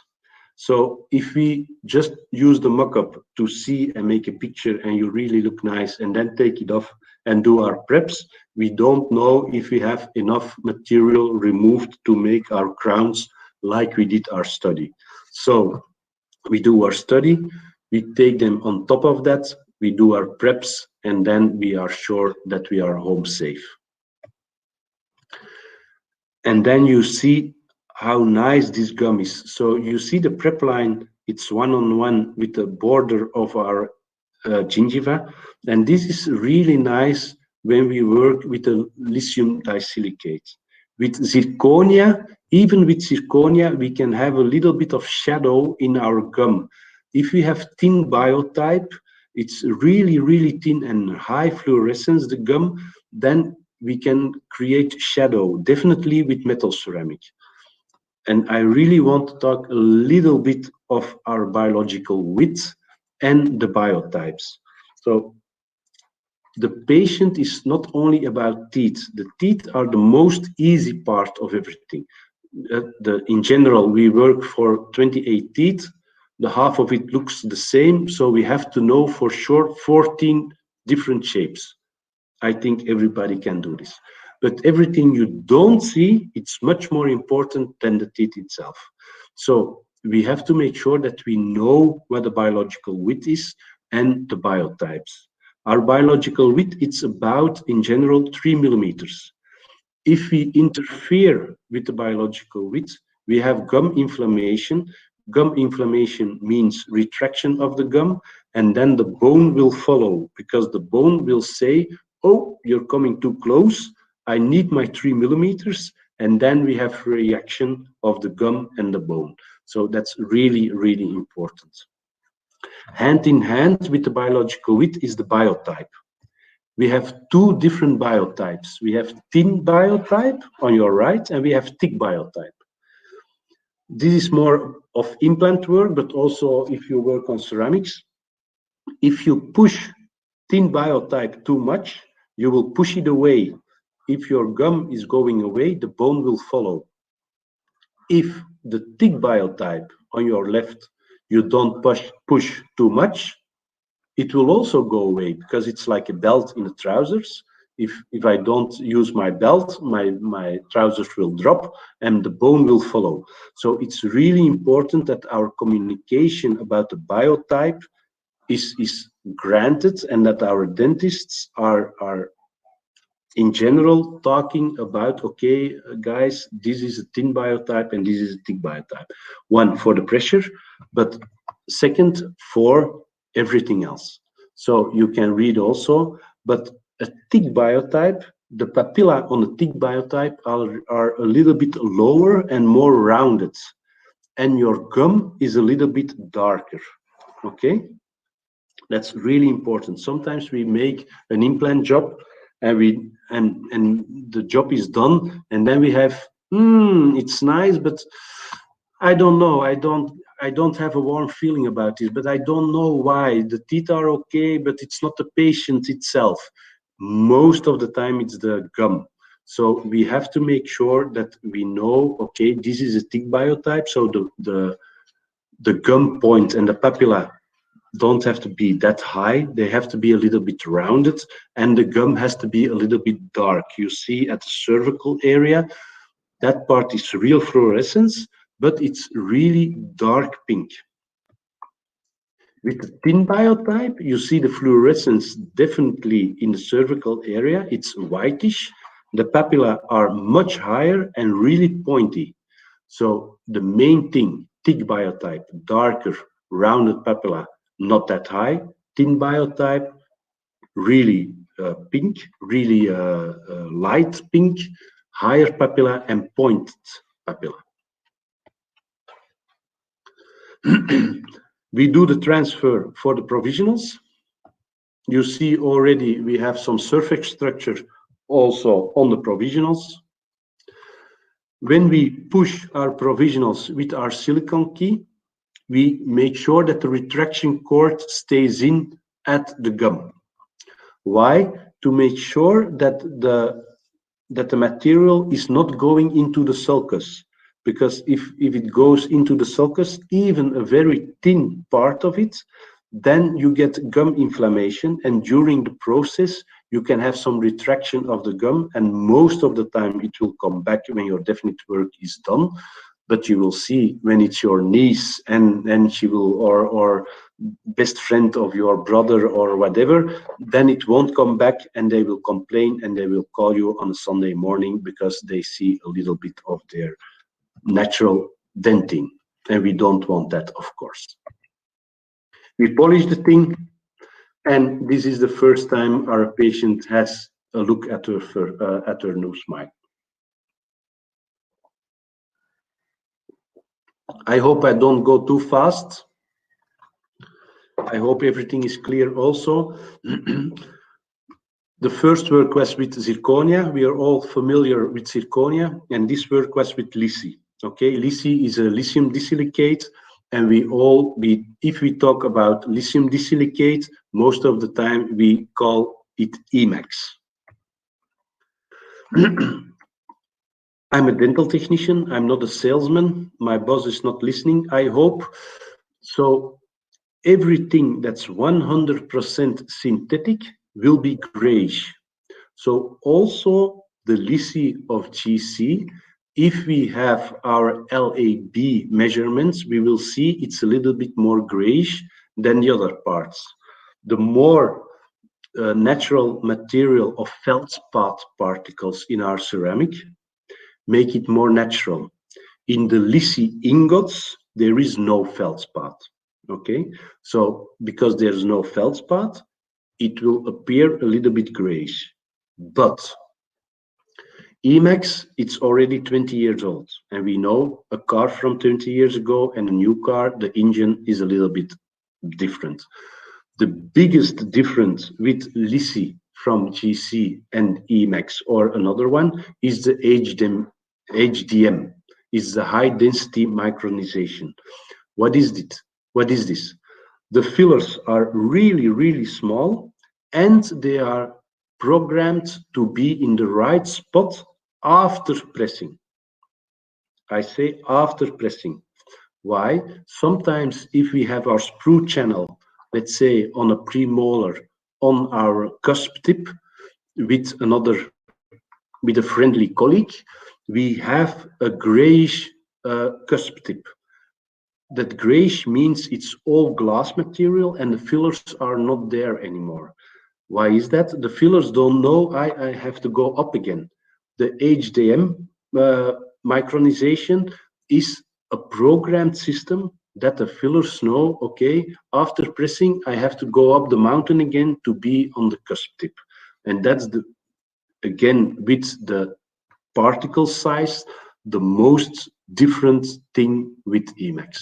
So if we just use the mock-up to see and make a picture and you really look nice and then take it off and do our preps, we don't know if we have enough material removed to make our crowns like we did our study. So we do our study, we take them on top of that, we do our preps, and then we are sure that we are home safe. And then you see how nice this gum is. So you see the prep line, it's one-on-one with the border of our gingiva. And this is really nice when we work with the lithium disilicate. With zirconia, even with zirconia, we can have a little bit of shadow in our gum. If we have thin biotype, it's really thin and high fluorescence, the gum, then we can create shadow, definitely with metal ceramic. And I really want to talk a little bit of our biological width and the biotypes. So the patient is not only about teeth. The teeth are the most easy part of everything. In general, we work for 28 teeth. The half of it looks the same, so we have to know for sure 14 different shapes. I think everybody can do this. But everything you don't see, it's much more important than the teeth itself. So we have to make sure that we know what the biological width is and the biotypes. Our biological width, it's about, in general, 3 millimeters. If we interfere with the biological width, we have gum inflammation. Gum inflammation means retraction of the gum, and then the bone will follow, because the bone will say, oh, you're coming too close, I need my 3 millimeters, and then we have reaction of the gum and the bone. So that's really important. Hand in hand with the biological width is the biotype. We have two different biotypes. We have thin biotype on your right, and we have thick biotype. This is more of implant work, but also if you work on ceramics. If you push thin biotype too much, you will push it away. If your gum is going away, the bone will follow. If the thick biotype on your left, you don't push too much, it will also go away, because it's like a belt in the trousers. If I don't use my belt, my trousers will drop and the bone will follow. So it's really important that our communication about the biotype is granted, and that our dentists are in general talking about, okay, guys, this is a thin biotype and this is a thick biotype. One, for the pressure, but second, for everything else. So you can read also, but a thick biotype, the papilla on a thick biotype are a little bit lower and more rounded, and your gum is a little bit darker, okay? That's really important. Sometimes we make an implant job and the job is done, and then we have, it's nice, but I don't know, I don't have a warm feeling about it, but I don't know why. The teeth are okay, but it's not the patient itself. Most of the time it's the gum. So we have to make sure that we know, okay, this is a thick biotype, so the gum point and the papilla don't have to be that high, they have to be a little bit rounded, and the gum has to be a little bit dark. You see at the cervical area, that part is real fluorescence, but it's really dark pink. With the thin biotype, you see the fluorescence definitely in the cervical area, it's whitish, the papilla are much higher and really pointy. So the main thing, thick biotype, darker, rounded papilla, not that high. Thin biotype, really pink, really light pink, higher papilla and pointed papilla. We do the transfer for the provisionals. You see already we have some surface structure also on the provisionals. When we push our provisionals with our silicone key, we make sure that the retraction cord stays in at the gum. Why? To make sure that the material is not going into the sulcus, because if it goes into the sulcus, even a very thin part of it, then you get gum inflammation, and during the process you can have some retraction of the gum, and most of the time it will come back when your definite work is done. But you will see when it's your niece and she will, or best friend of your brother or whatever, then it won't come back, and they will complain and they will call you on a Sunday morning because they see a little bit of their natural denting, and we don't want that, of course. We polish the thing, and this is the first time our patient has a look at her new smile. I hope I don't go too fast. I hope everything is clear also. The first work was with zirconia. We are all familiar with zirconia, and this work was with LISI. Okay, LISI is a lithium disilicate, and if we talk about lithium disilicate, most of the time we call it Emax. I'm a dental technician. I'm not a salesman. My boss is not listening, I hope. So everything that's 100% synthetic will be grayish. So also the LISI of GC, if we have our LAB measurements, we will see it's a little bit more grayish than the other parts. The more natural material of feldspar particles in our ceramic make it more natural. In the LISI ingots, there is no feldspar. Okay, so because there's no feldspar, it will appear a little bit grayish. But Emax, it's already 20 years old, and we know a car from 20 years ago and a new car, the engine is a little bit different. The biggest difference with LISI from GC and Emax or another one is the HDM, is the high density micronization. What is it? What is this? The fillers are really, really small, and they are programmed to be in the right spot after pressing. I say after pressing. Why? Sometimes if we have our sprue channel, let's say on a premolar, on our cusp tip with a friendly colleague, we have a grayish cusp tip. That grayish means it's all glass material and the fillers are not there anymore. Why is that? The fillers don't know I have to go up again. The HDM micronization is a programmed system that the fillers know, okay, after pressing, I have to go up the mountain again to be on the cusp tip. And that's again, with the particle size, the most different thing with Emacs.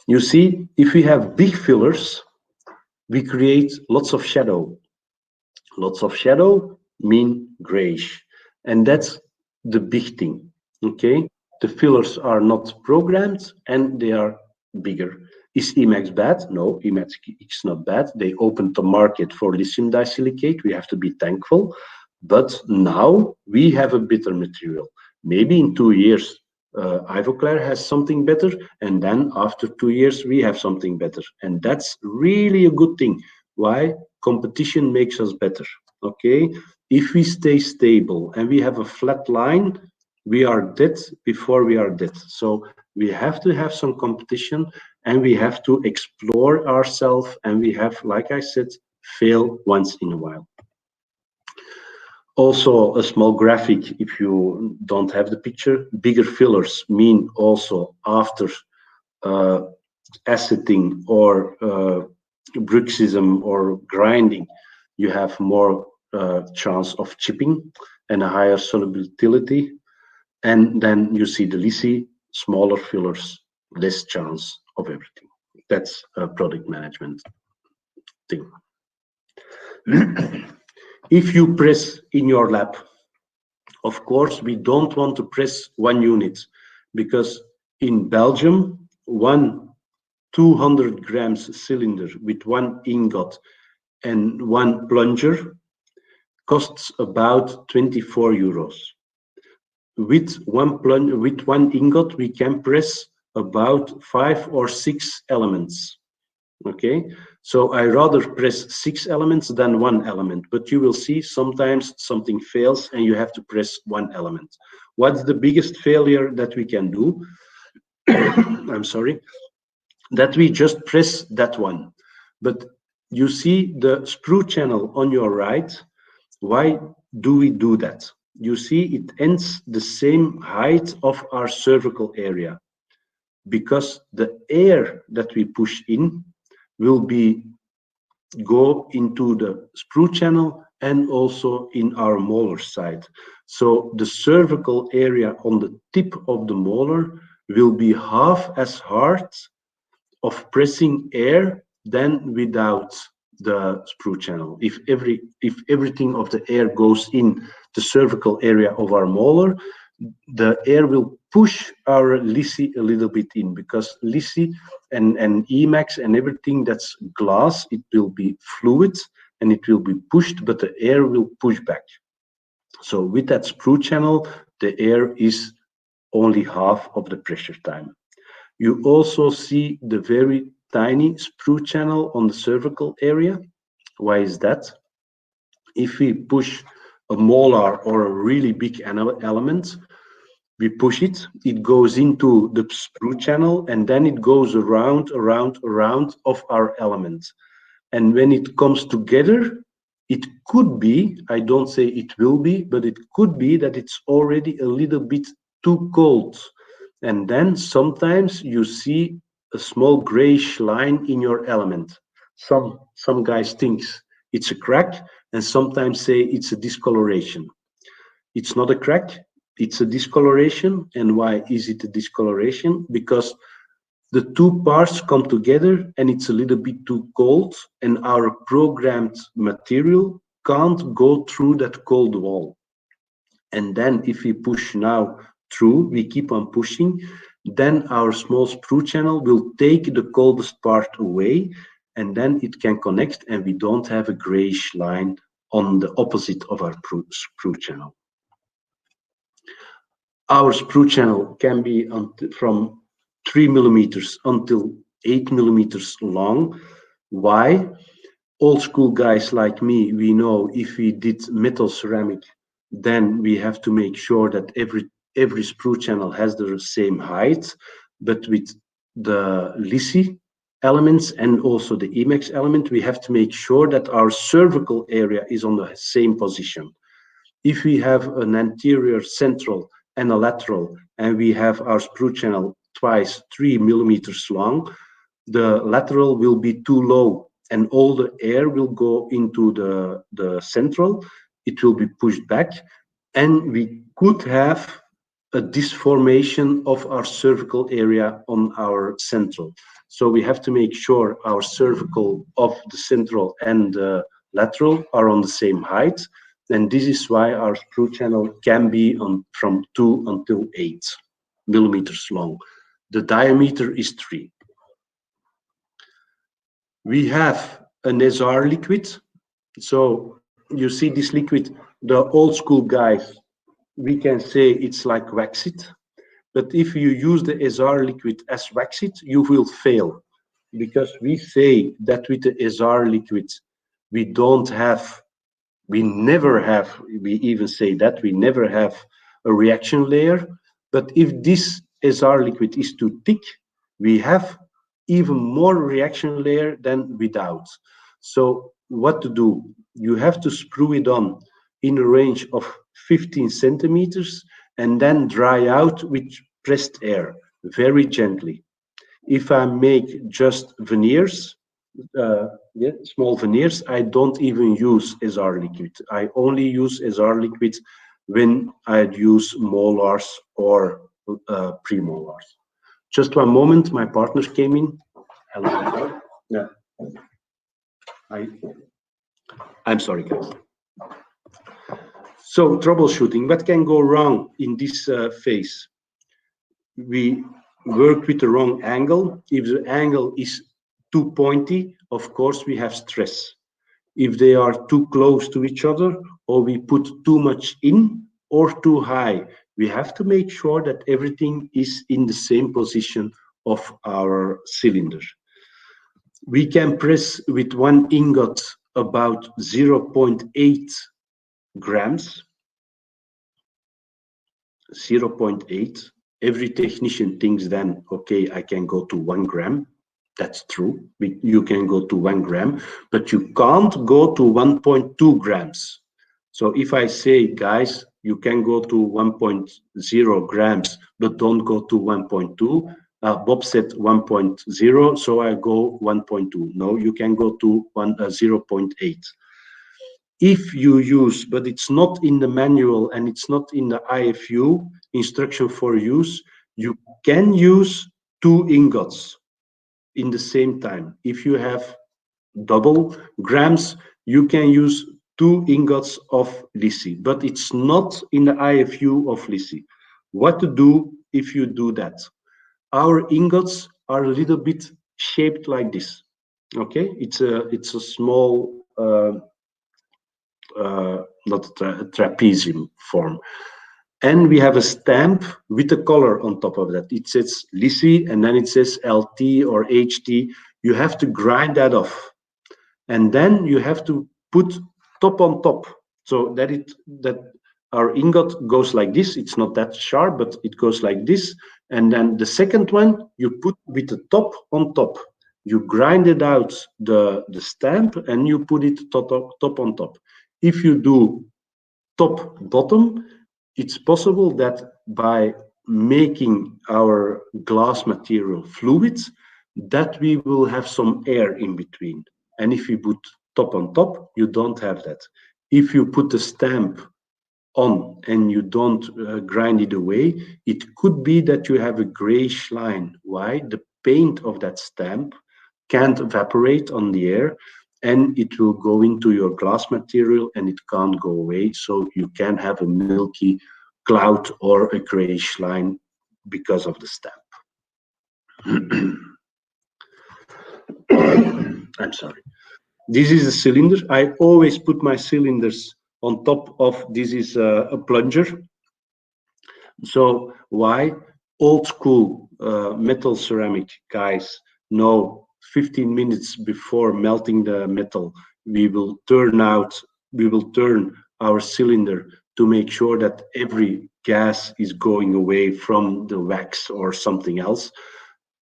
You see, if we have big fillers, we create lots of shadow. Lots of shadow mean grayish. And that's the big thing, okay? The fillers are not programmed and they are bigger. Is Emacs bad? No, Emacs is not bad. They opened the market for lithium disilicate. We have to be thankful. But now we have a better material. Maybe in 2 years, Ivoclar has something better. And then after 2 years, we have something better. And that's really a good thing. Why? Competition makes us better, okay? If we stay stable and we have a flat line, we are dead before we are dead. So we have to have some competition and we have to explore ourselves and we have, like I said, fail once in a while. Also a small graphic, if you don't have the picture, bigger fillers mean also after acetting or bruxism or grinding, you have more chance of chipping and a higher solubility. And then you see the LISI, smaller fillers, less chance of everything. That's a product management thing. If you press in your lab, of course, we don't want to press 1 unit because in Belgium, one 200 grams cylinder with 1 ingot and 1 plunger costs about 24 euros. With one ingot, we can press about 5 or 6 elements. Okay, so I rather press 6 elements than 1 element, but you will see sometimes something fails and you have to press 1 element. What's the biggest failure that we can do? I'm sorry, that we just press that one. But you see the sprue channel on your right. Why do we do that? You see it ends the same height of our cervical area because the air that we push in will go into the sprue channel and also in our molar side. So the cervical area on the tip of the molar will be half as hard of pressing air than without the sprue channel. If everything of the air goes in the cervical area of our molar, the air will push our LISI a little bit in, because LISI and Emacs and everything that's glass, it will be fluid and it will be pushed, but the air will push back. So with that sprue channel, the air is only half of the pressure time. You also see the very tiny sprue channel on the cervical area. Why is that? If we push a molar or a really big element, we push it, it goes into the sprue channel, and then it goes around of our element. And when it comes together, it could be, I don't say it will be, but it could be that it's already a little bit too cold. And then sometimes you see a small grayish line in your element. Some guys think it's a crack, and sometimes say it's a discoloration. It's not a crack, it's a discoloration. And why is it a discoloration? Because the two parts come together and it's a little bit too cold, and our programmed material can't go through that cold wall. And then if we push now through, we keep on pushing, then our small sprue channel will take the coldest part away, and then it can connect, and we don't have a grayish line on the opposite of our sprue channel. Our sprue channel can be from 3 millimeters until 8 millimeters long. Why? Old school guys like me, we know if we did metal ceramic, then we have to make sure that every sprue channel has the same height. But with the LISI elements and also the Emax element, we have to make sure that our cervical area is on the same position. If we have an anterior central and a lateral, and we have our sprue channel twice 3 millimeters long, the lateral will be too low and all the air will go into the central. It will be pushed back, and we could have a disformation of our cervical area on our central. So we have to make sure our cervical of the central and the lateral are on the same height. And this is why our sprue channel can be from 2 until 8 millimeters long. The diameter is 3. We have an SR liquid. So you see this liquid, the old school guys, we can say it's like Waxit. But if you use the SR liquid as Waxit, you will fail. Because we say that with the SR liquid, we never have, we even say that we never have a reaction layer. But if this SR liquid is too thick, we have even more reaction layer than without. So what to do? You have to sprue it on in a range of 15 centimeters and then dry out with pressed air very gently. If I make just veneers, small veneers, I don't even use SR liquid. I only use SR liquid when I use molars or premolars. Just one moment, my partner came in. Hello. Yeah. I'm sorry, guys. So troubleshooting, what can go wrong in this phase? We work with the wrong angle. If the angle is too pointy, of course we have stress. If they are too close to each other, or we put too much in or too high, we have to make sure that everything is in the same position of our cylinder. We can press with one ingot about 0.8 grams. 0.8. Every technician thinks then, okay, I can go to 1 gram. That's true. You can go to 1 gram, but you can't go to 1.2 grams. So if I say, guys, you can go to 1.0 grams, but don't go to 1.2. Bob said 1.0, so I go 1.2. No, you can go to 0.8. If you use, but it's not in the manual and it's not in the IFU, instruction for use, you can use 2 ingots in the same time. If you have double grams, you can use 2 ingots of LISI, but it's not in the IFU of LISI. What to do if you do that? Our ingots are a little bit shaped like this. Okay, it's a small not a trapezium form, and we have a stamp with a color on top of that. It says LISI and then it says LT or HT. You have to grind that off, and then you have to put top on top, so that our ingot goes like this. It's not that sharp, but it goes like this. And then the second one you put with the top on top. You grind it out, the stamp, and you put it top on top. If you do top bottom, it's possible that by making our glass material fluid, that we will have some air in between. And if you put top on top, you don't have that. If you put the stamp on and you don't grind it away, it could be that you have a grayish line. Why? The paint of that stamp can't evaporate on the air, and it will go into your glass material and it can't go away. So you can have a milky cloud or a grayish line because of the stamp. I'm sorry. This is a cylinder. I always put my cylinders on top of, this is a plunger. So why? Old school metal ceramic guys know 15 minutes before melting the metal, we will turn our cylinder to make sure that every gas is going away from the wax or something else.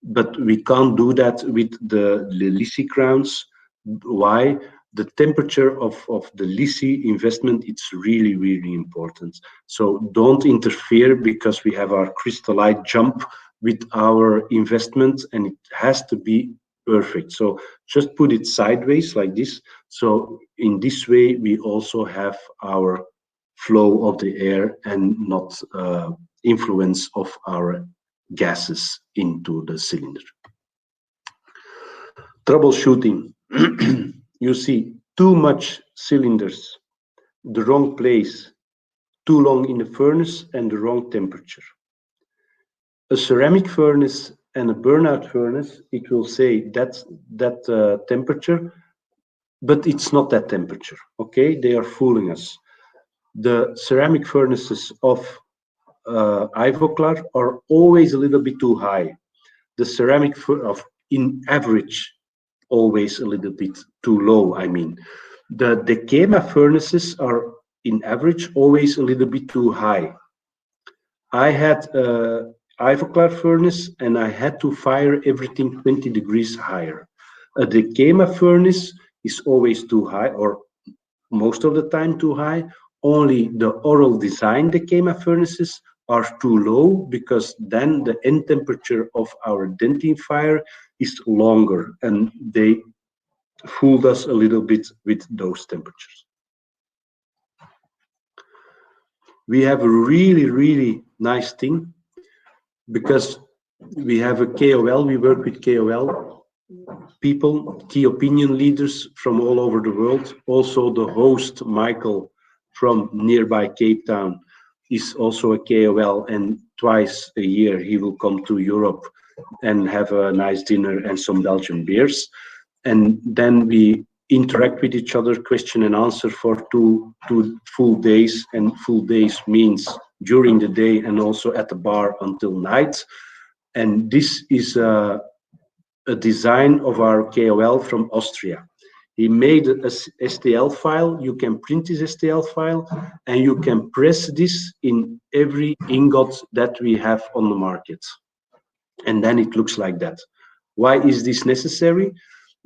But we can't do that with the LISI crowns. Why? The temperature of the LISI investment, it's really, really important. So don't interfere, because we have our crystallite jump with our investment, and it has to be perfect. So just put it sideways like this. So in this way, we also have our flow of the air and not influence of our gases into the cylinder. Troubleshooting. You see too much cylinders, the wrong place, too long in the furnace, and the wrong temperature. A ceramic furnace and a burnout furnace, it will say that temperature, but it's not that temperature. Okay, they are fooling us. The ceramic furnaces of Ivoclar are always a little bit too high. The ceramic of in average always a little bit too low. I mean, the Dekema furnaces are in average always a little bit too high. I had a Ivoclar furnace and I had to fire everything 20 degrees higher. A Dekema furnace is always too high, or most of the time too high. Only the oral design Dekema furnaces are too low, because then the end temperature of our dentin fire is longer, and they fooled us a little bit with those temperatures. We have a really, really nice thing, because we have a KOL, we work with KOL people, key opinion leaders from all over the world. Also the host, Michael, from nearby Cape Town, is also a KOL, and twice a year he will come to Europe and have a nice dinner and some Belgian beers. And then we interact with each other, question and answer for two full days. And full days means during the day and also at the bar until night. And this is a design of our KOL from Austria. He made a STL file. You can print this STL file and you can press this in every ingot that we have on the market. And then it looks like that. Why is this necessary?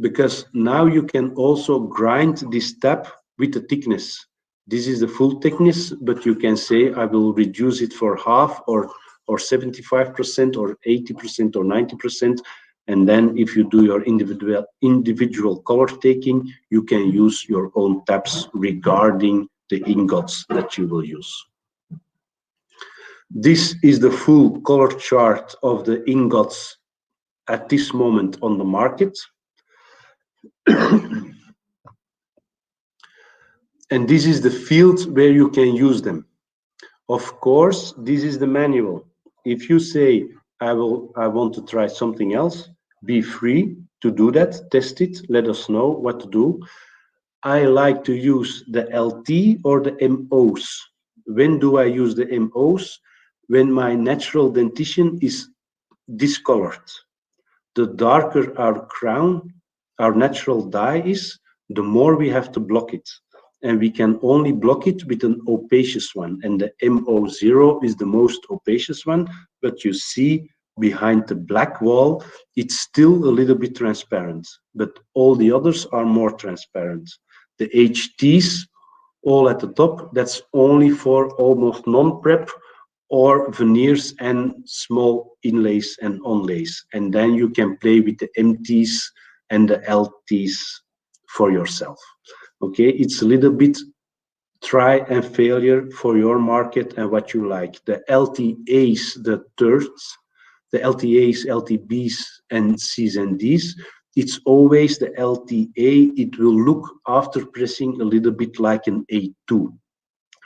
Because now you can also grind this tab with the thickness. This is the full thickness, but you can say I will reduce it for half, or 75% or 80% or 90%. And then if you do your individual color taking, you can use your own tabs regarding the ingots that you will use. This is the full color chart of the ingots at this moment on the market. And this is the field where you can use them. Of course, this is the manual. If you say, I want to try something else, be free to do that, test it, let us know what to do. I like to use the LT or the MOs. When do I use the MOs? When my natural dentition is discolored. The darker our crown, our natural dye is, the more we have to block it. And we can only block it with an opacious one. And the MO0 is the most opacious one. But you see behind the black wall, it's still a little bit transparent. But all the others are more transparent. The HTs, all at the top, that's only for almost non-prep or veneers and small inlays and onlays. And then you can play with the MTs and the LTs for yourself. Okay, it's a little bit try and failure for your market and what you like. The LTAs, the thirds, the LTAs, LTBs, and Cs and Ds, it's always the LTA. It will look after pressing a little bit like an A2.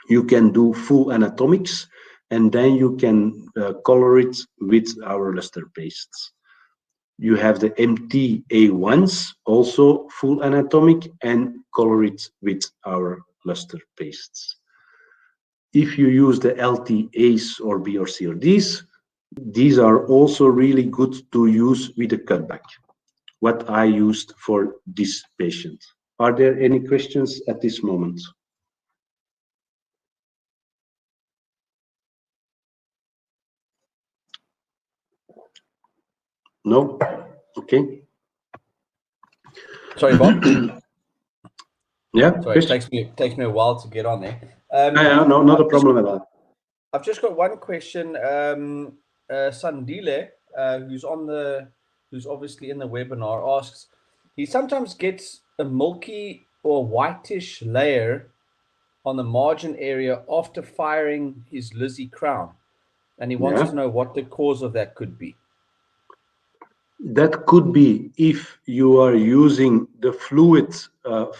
You can do full anatomics, and then you can color it with our luster pastes. You have the MT-A1s, also full anatomic, and color it with our luster pastes. if you use the LTAs or B or C or Ds, these are also really good to use with a cutback, what I used for this patient. Are there any questions at this moment? No? Okay. Sorry, Bob. Yeah. Sorry, it takes me a while to get on there. No, not a problem at all. I've just got one question. Sandile, who's obviously in the webinar, asks, he sometimes gets a milky or whitish layer on the margin area after firing his LISI crown, and he wants to know what the cause of that could be. That could be if you are using the fluid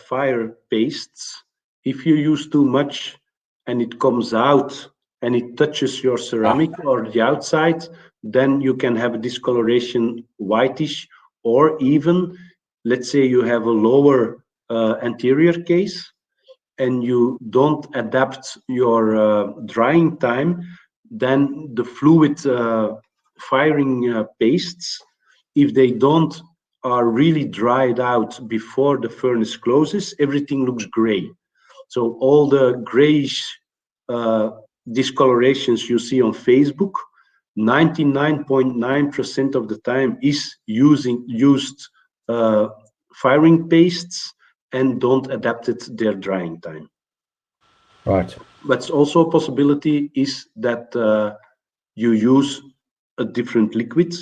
fire pastes. If you use too much and it comes out and it touches your ceramic or the outside, then you can have a discoloration whitish, or even, let's say you have a lower anterior case and you don't adapt your drying time, then the fluid firing pastes, if they don't are really dried out before the furnace closes, everything looks gray. So all the grayish discolorations you see on Facebook, 99.9% of the time is used firing pastes and don't adapt it their drying time. Right. But also a possibility is that you use a different liquid.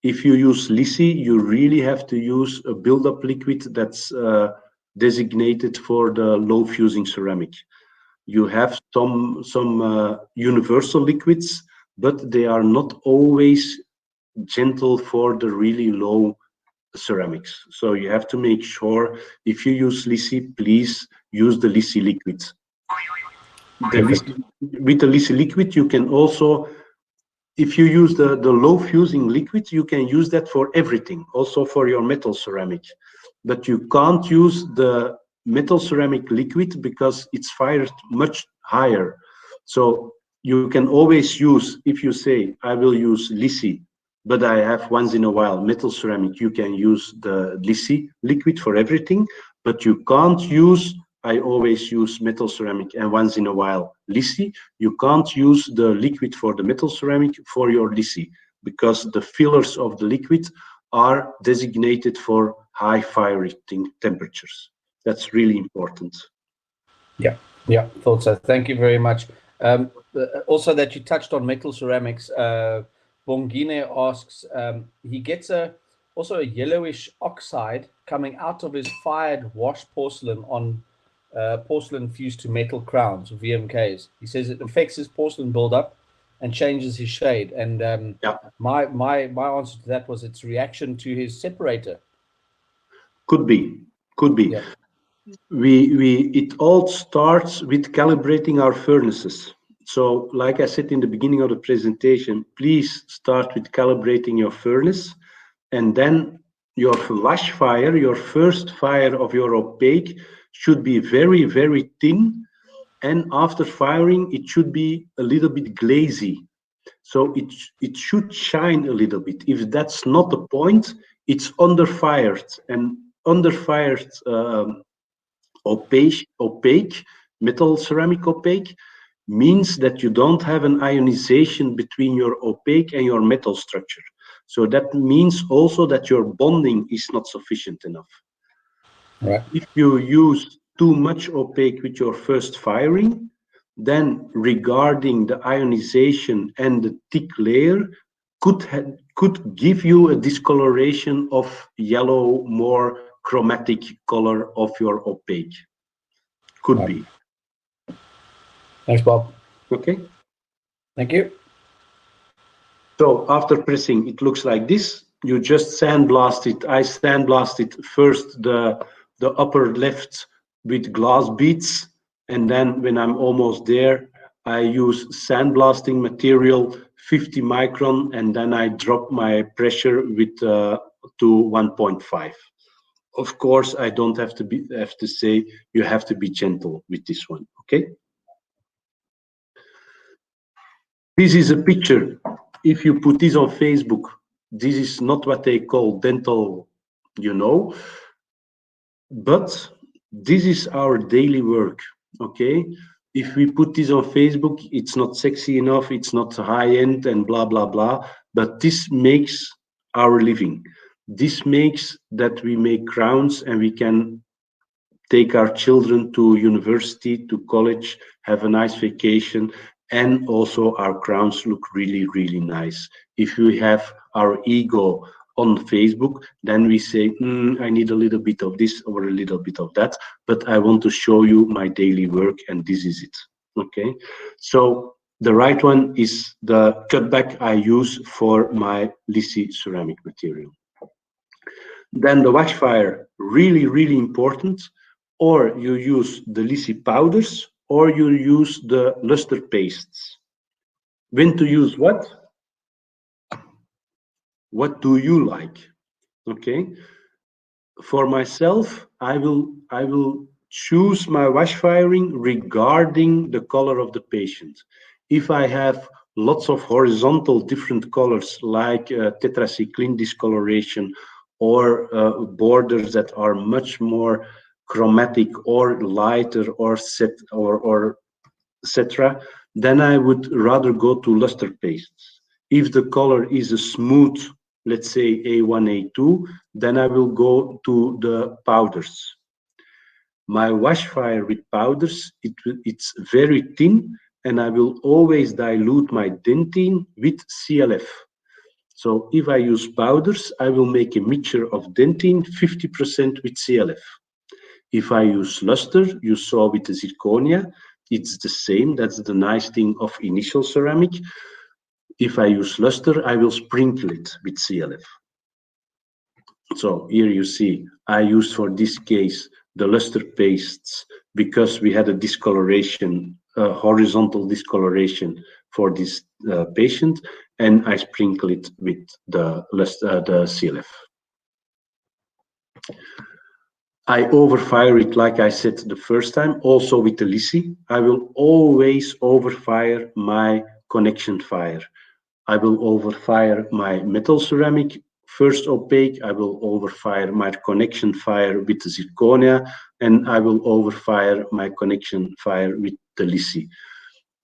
If you use LISI, you really have to use a build-up liquid that's designated for the low fusing ceramic. You have some universal liquids, but they are not always gentle for the really low ceramics. So you have to make sure if you use LISI, please use the LISI liquid. With the LISI liquid, you can also, if you use the low fusing liquid, you can use that for everything, also for your metal ceramic. But you can't use the metal ceramic liquid because it's fired much higher. So you can always use, if you say, I will use LISI, but I have once in a while metal ceramic, you can use the LISI liquid for everything, but you can't use, I always use metal ceramic and once in a while LISI. You can't use the liquid for the metal ceramic for your LISI because the fillers of the liquid are designated for high firing temperatures. That's really important. Yeah, thought so. Thank you very much. Also, that you touched on metal ceramics, Bongine asks, he gets also a yellowish oxide coming out of his fired washed porcelain on porcelain fused to metal crowns, VMKs. He says it affects his porcelain buildup and changes his shade. And my answer to that was its reaction to his separator. Could be. Yeah. It all starts with calibrating our furnaces. So like I said in the beginning of the presentation, please start with calibrating your furnace, and then your wash fire, your first fire of your opaque should be very, very thin, and after firing it should be a little bit glazy. So it should shine a little bit. If that's not the point, it's underfired, and underfired opaque, metal ceramic opaque, means that you don't have an ionization between your opaque and your metal structure. So that means also that your bonding is not sufficient enough. Right. If you use too much opaque with your first firing, then regarding the ionization and the thick layer could give you a discoloration of yellow, more chromatic color of your opaque. Could be. Thanks, Bob. Okay. Thank you. So after pressing, it looks like this. You just sandblast it. I sandblasted first the upper left with glass beads, and then when I'm almost there, I use sandblasting material 50 micron, and then I drop my pressure with to 1.5. Of course, I don't have to say you have to be gentle with this one. Okay. This is a picture. If you put this on Facebook, this is not what they call dental, you know, but this is our daily work, okay? If we put this on Facebook, it's not sexy enough, it's not high-end and blah, blah, blah, but this makes our living. This makes that we make crowns and we can take our children to university, to college, have a nice vacation, and also our crowns look really, really nice. If we have our ego on Facebook, then we say, I need a little bit of this or a little bit of that, but I want to show you my daily work, and this is it, okay? So the right one is the cutback I use for my LISI ceramic material. Then the wash fire, really, really important. Or you use the LISI powders, or you use the luster pastes. When to use what? What do you like? Okay. For myself, I will choose my wash firing regarding the color of the patient. If I have lots of horizontal different colors like tetracycline discoloration or borders that are much more chromatic or lighter or set or etc., then I would rather go to luster pastes. If the color is a smooth, let's say A1, A2, then I will go to the powders. My wash fire with powders, it's very thin, and I will always dilute my dentine with CLF. So if I use powders, I will make a mixture of dentine 50% with CLF. If I use luster, you saw with the zirconia, it's the same. That's the nice thing of initial ceramic. If I use luster, I will sprinkle it with CLF. So here you see, I used for this case the luster pastes because we had a discoloration, horizontal discoloration for this patient, and I sprinkle it with the CLF. I overfire it, like I said the first time, also with the LISI. I will always overfire my connection fire. I will overfire my metal ceramic, first opaque. I will overfire my connection fire with the zirconia, and I will overfire my connection fire with the LISI.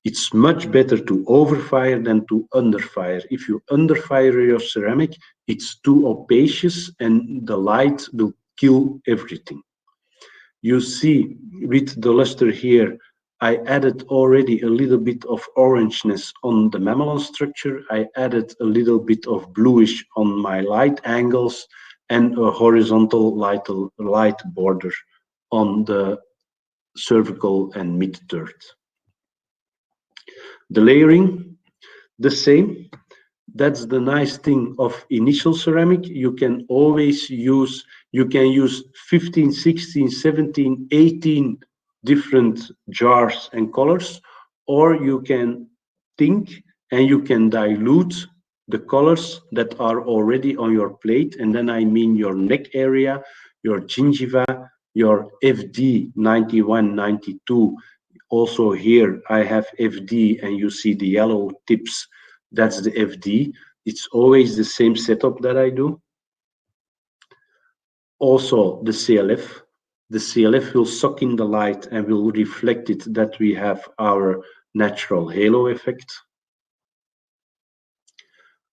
It's much better to overfire than to underfire. If you underfire your ceramic, it's too opacious and the light will kill everything. You see with the luster here, I added already a little bit of orangeness on the mamelon structure. I added a little bit of bluish on my light angles and a horizontal light border on the cervical and mid-third. The layering, the same. That's the nice thing of initial ceramic. You can always use, you can use 15, 16, 17, 18 different jars and colors, or you can think and you can dilute the colors that are already on your plate. And then I mean your neck area, your gingiva, your FD 91, 92. Also here I have FD and you see the yellow tips. That's the FD. It's always the same setup that I do. Also the CLF. The CLF will suck in the light and will reflect it that we have our natural halo effect.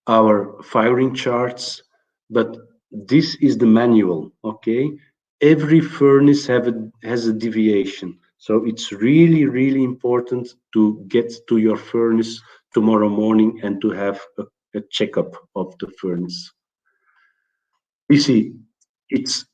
Our firing charts, but this is the manual, okay? Every furnace has a deviation. So it's really, really important to get to your furnace tomorrow morning and to have a checkup of the furnace. You see, it's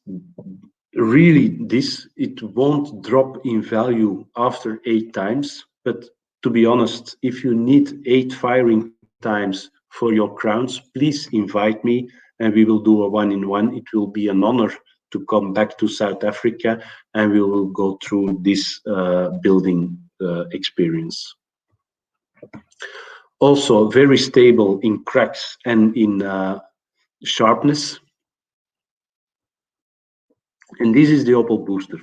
really this, it won't drop in value after 8 times, but to be honest, if you need 8 firing times for your crowns, please invite me and we will do a one-in-one. It will be an honor to come back to South Africa and we will go through this building experience. Also very stable in cracks and in sharpness. And this is the Opal booster.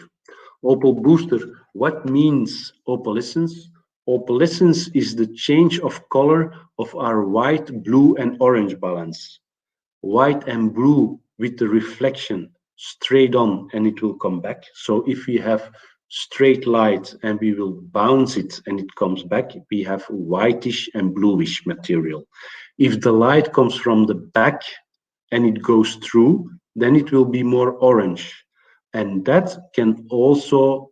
Opal booster, what means opalescence? Opalescence is the change of color of our white, blue, and orange balance. White and blue with the reflection straight on, and it will come back. So if we have straight light and we will bounce it and it comes back, we have whitish and bluish material. If the light comes from the back and it goes through, then it will be more orange. And that can also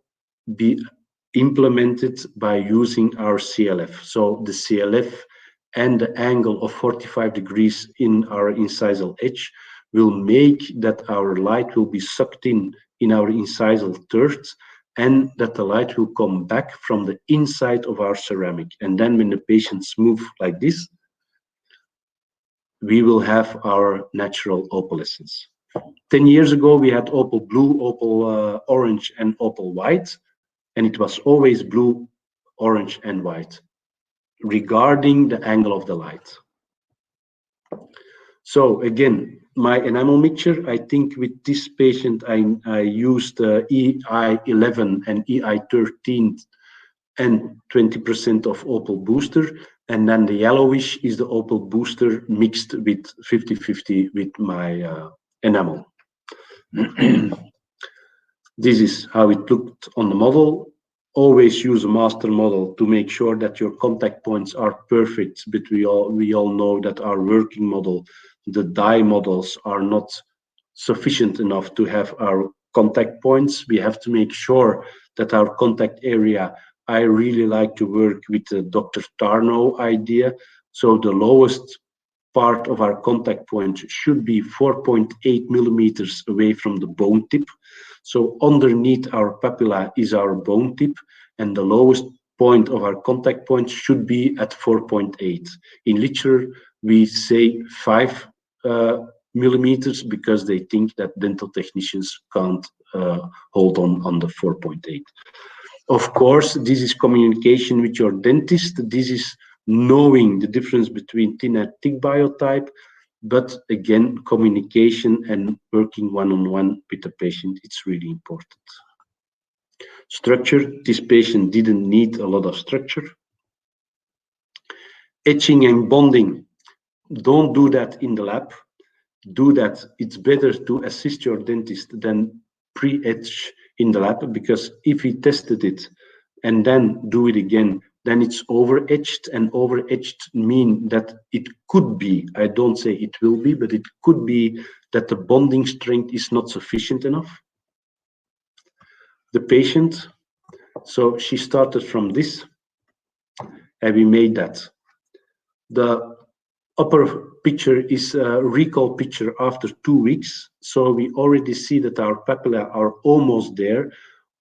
be implemented by using our CLF. So the CLF and the angle of 45 degrees in our incisal edge will make that our light will be sucked in our incisal third, and that the light will come back from the inside of our ceramic. And then when the patients move like this, we will have our natural opalescence. 10 years ago, we had opal blue, opal orange, and opal white, and it was always blue, orange, and white, regarding the angle of the light. So again, my enamel mixture, I think with this patient, I used EI11 and EI13 and 20% of opal booster. And then the yellowish is the opal booster mixed with 50-50 with my enamel. This is how it looked on the model. Always use a master model to make sure that your contact points are perfect, but we all know that our working model, the die models, are not sufficient enough to have our contact points. We have to make sure that our contact area, I really like to work with the Dr. Tarnow idea. So the lowest part of our contact point should be 4.8 millimeters away from the bone tip. So underneath our papilla is our bone tip, and the lowest point of our contact point should be at 4.8. In literature, we say 5 millimeters because they think that dental technicians can't hold on the 4.8. Of course, this is communication with your dentist. This is knowing the difference between thin and thick biotype. But again, communication and working one-on-one with the patient, it's really important. Structure, this patient didn't need a lot of structure. Etching and bonding, don't do that in the lab. Do that, it's better to assist your dentist than pre-etch in the lab, because if he tested it and then do it again, then it's over-etched, and over-etched mean that it could be, I don't say it will be, but it could be that the bonding strength is not sufficient enough. The patient, so she started from this, and we made that. The upper picture is a recall picture after 2 weeks, so we already see that our papilla are almost there.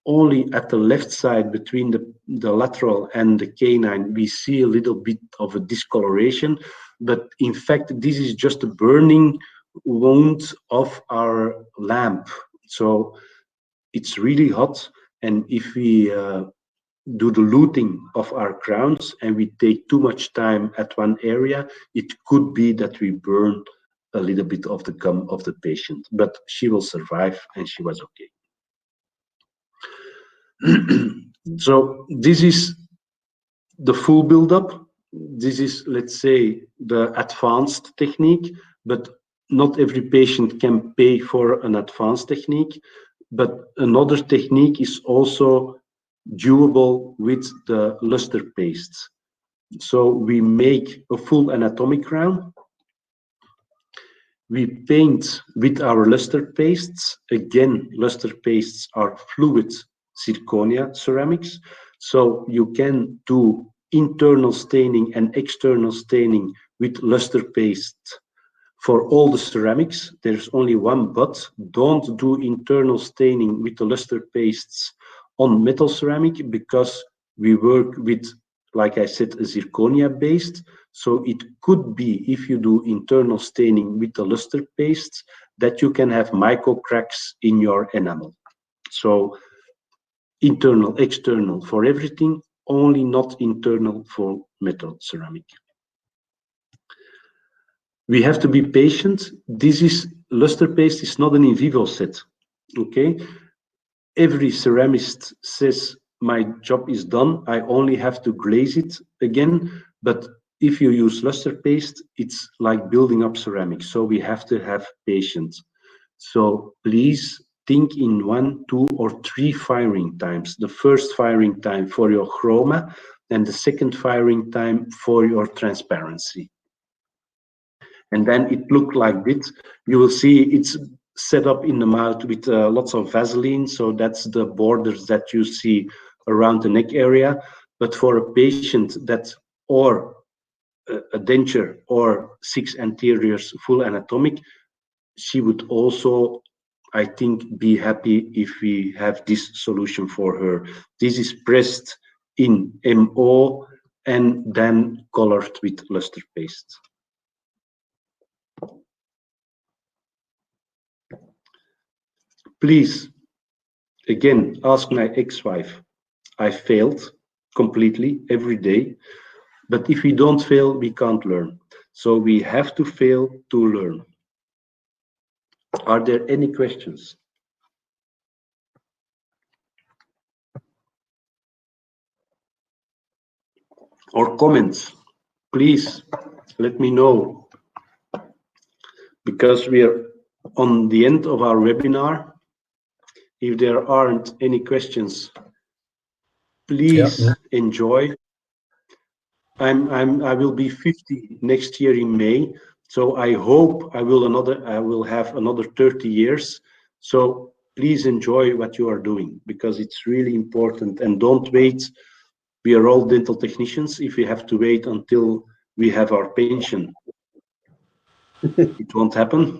Only at the left side between the lateral and the canine, we see a little bit of a discoloration, but in fact, this is just a burning wound of our lamp. So it's really hot, and if we do the luting of our crowns and we take too much time at one area, it could be that we burn a little bit of the gum of the patient, but she will survive and she was okay. So this is the full build-up. This is, let's say, the advanced technique, but not every patient can pay for an advanced technique. But another technique is also doable with the luster pastes. So we make a full anatomic crown. We paint with our luster pastes. Again, luster pastes are fluid zirconia ceramics, so you can do internal staining and external staining with luster paste for all the ceramics. There's only one but: don't do internal staining with the luster pastes on metal ceramic, because we work with, like I said, a zirconia based. So it could be, if you do internal staining with the luster pastes, that you can have micro cracks in your enamel. So internal, external for everything, only not internal for metal ceramic. We have to be patient. This is, luster paste is not an in vivo set, okay? Every ceramist says my job is done. I only have to glaze it again. But if you use luster paste, it's like building up ceramics. So we have to have patience. So please think in 1, 2, or 3 firing times. The first firing time for your chroma and the second firing time for your transparency. And then it looked like this. You will see it's set up in the mouth with lots of Vaseline. So that's the borders that you see around the neck area. But for a patient that, or a denture or 6 anteriors full anatomic, she would also, I think, be happy if we have this solution for her. This is pressed in MO and then colored with luster paste. Please, again, ask my ex-wife. I failed completely every day, but if we don't fail, we can't learn. So we have to fail to learn. Are there any questions? Or comments? Please let me know, because we are on the end of our webinar. If there aren't any questions, please enjoy. I will be 50 next year in May, so I hope I will have another 30 years. So please enjoy what you are doing, because it's really important, and don't wait. We are all dental technicians. If we have to wait until we have our pension, it won't happen.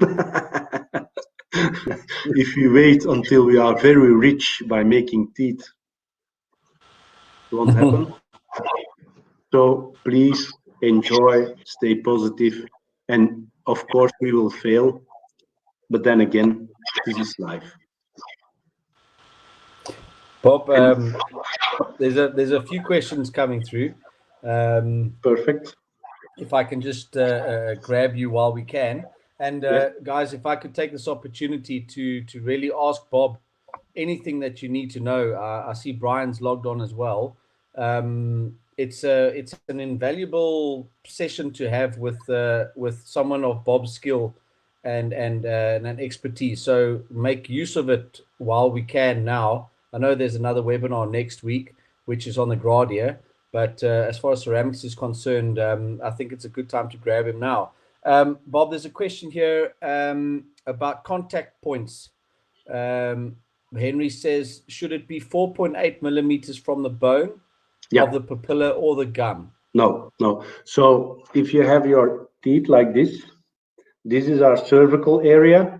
If we wait until we are very rich by making teeth, it won't happen. So please enjoy, stay positive, and of course we will fail, but then again, this is life. Bob, there's a few questions coming through. Perfect. If I can just grab you while we can. And guys, if I could take this opportunity to really ask Bob anything that you need to know. I see Brian's logged on as well. It's an invaluable session to have with someone of Bob's skill and expertise. So make use of it while we can now. I know there's another webinar next week, which is on the Gradia. But as far as ceramics is concerned, I think it's a good time to grab him now. Bob, there's a question here about contact points. Henry says, should it be 4.8 millimeters from the bone of the papilla or the gum? No. So if you have your teeth like this is our cervical area.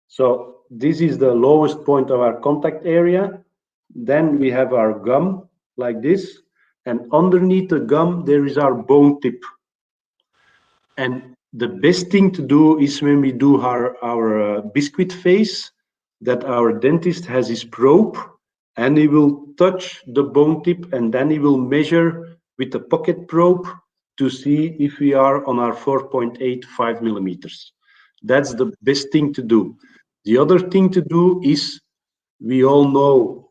So this is the lowest point of our contact area. Then we have our gum like this. And underneath the gum, there is our bone tip. And the best thing to do is when we do our biscuit face, that our dentist has his probe and he will touch the bone tip and then he will measure with the pocket probe to see if we are on our 4.85 millimeters. That's the best thing to do. The other thing to do is, we all know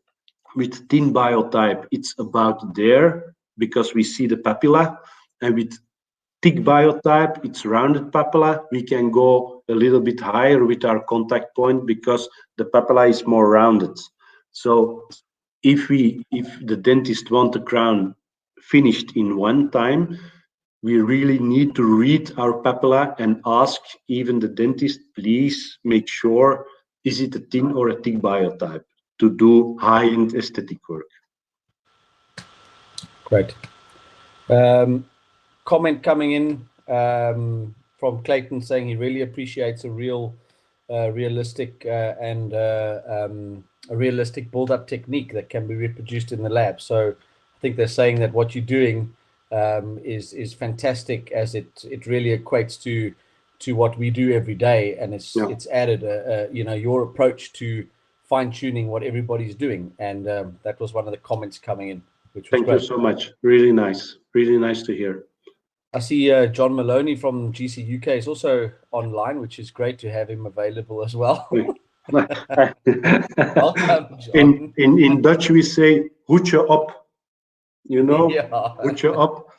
with thin biotype, it's about there because we see the papilla, and with thick biotype, it's rounded papilla. We can go a little bit higher with our contact point because the papilla is more rounded. So if the dentist wants the crown finished in one time, we really need to read our papilla and ask even the dentist, please make sure, is it a thin or a thick biotype, to do high-end aesthetic work. Great. Comment coming in from Clayton saying he really appreciates a realistic and a realistic build-up technique that can be reproduced in the lab. So I think they're saying that what you're doing is fantastic, as it really equates to what we do every day, and it's added your approach to fine-tuning what everybody's doing, and that was one of the comments coming in, which was Thank you so much. Really nice to hear. I see John Maloney from GC UK is also online, which is great to have him available as well. Welcome, John. In Dutch we say hoedje op. You know, Yeah. hoedje op.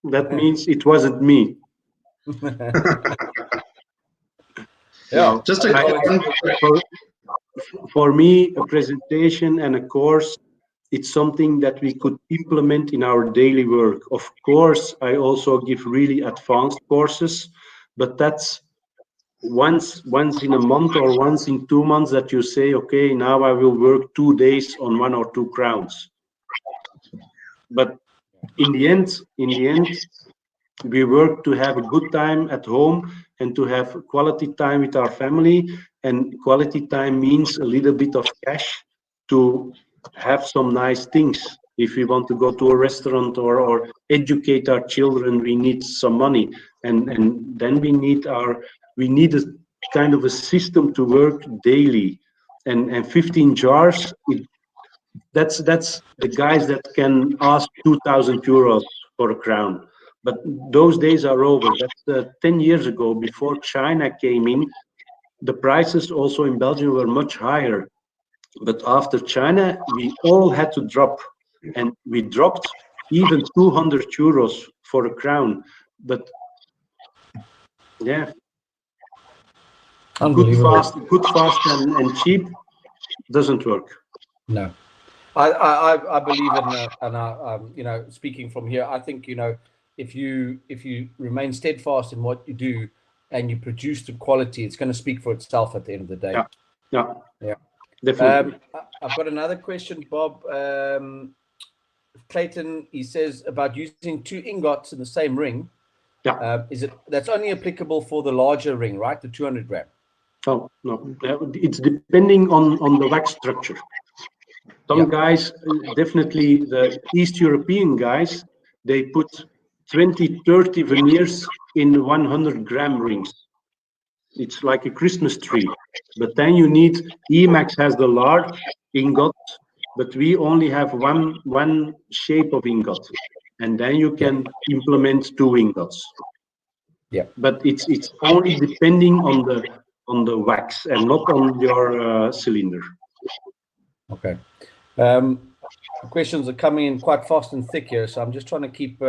That means it wasn't me. Yeah. Just for me, a presentation and a course, it's something that we could implement in our daily work. Of course, I also give really advanced courses, but that's once in a month or once in 2 months that you say, okay, now I will work 2 days on 1 or 2 crowns. But in the end, we work to have a good time at home and to have quality time with our family. And quality time means a little bit of cash to have some nice things. If we want to go to a restaurant or educate our children, we need some money. And then we need a kind of a system to work daily. And 15 jars, that's the guys that can ask 2,000 euros for a crown. But those days are over. That's 10 years ago, before China came in. The prices also in Belgium were much higher. But after China, we all had to drop. And we dropped even 200 euros for a crown. But yeah, good fast and cheap doesn't work. No. I believe in, and you know, speaking from here, I think, you know, if you remain steadfast in what you do and you produce the quality, it's going to speak for itself at the end of the day. Yeah, definitely. I've got another question, Bob. Clayton, he says about using 2 ingots in the same ring. Yeah. That's only applicable for the larger ring, right? The 200 gram. Oh, no, it's depending on the wax structure. Some guys, definitely the East European guys, they put 20, 30 veneers in 100 gram rings. It's like a Christmas tree. But then you need, Emax has the large ingot, but we only have one shape of ingot. And then you can implement 2 ingots. Yeah. But it's only depending on the wax and not on your cylinder. Okay. Questions are coming in quite fast and thick here, so I'm just trying to keep.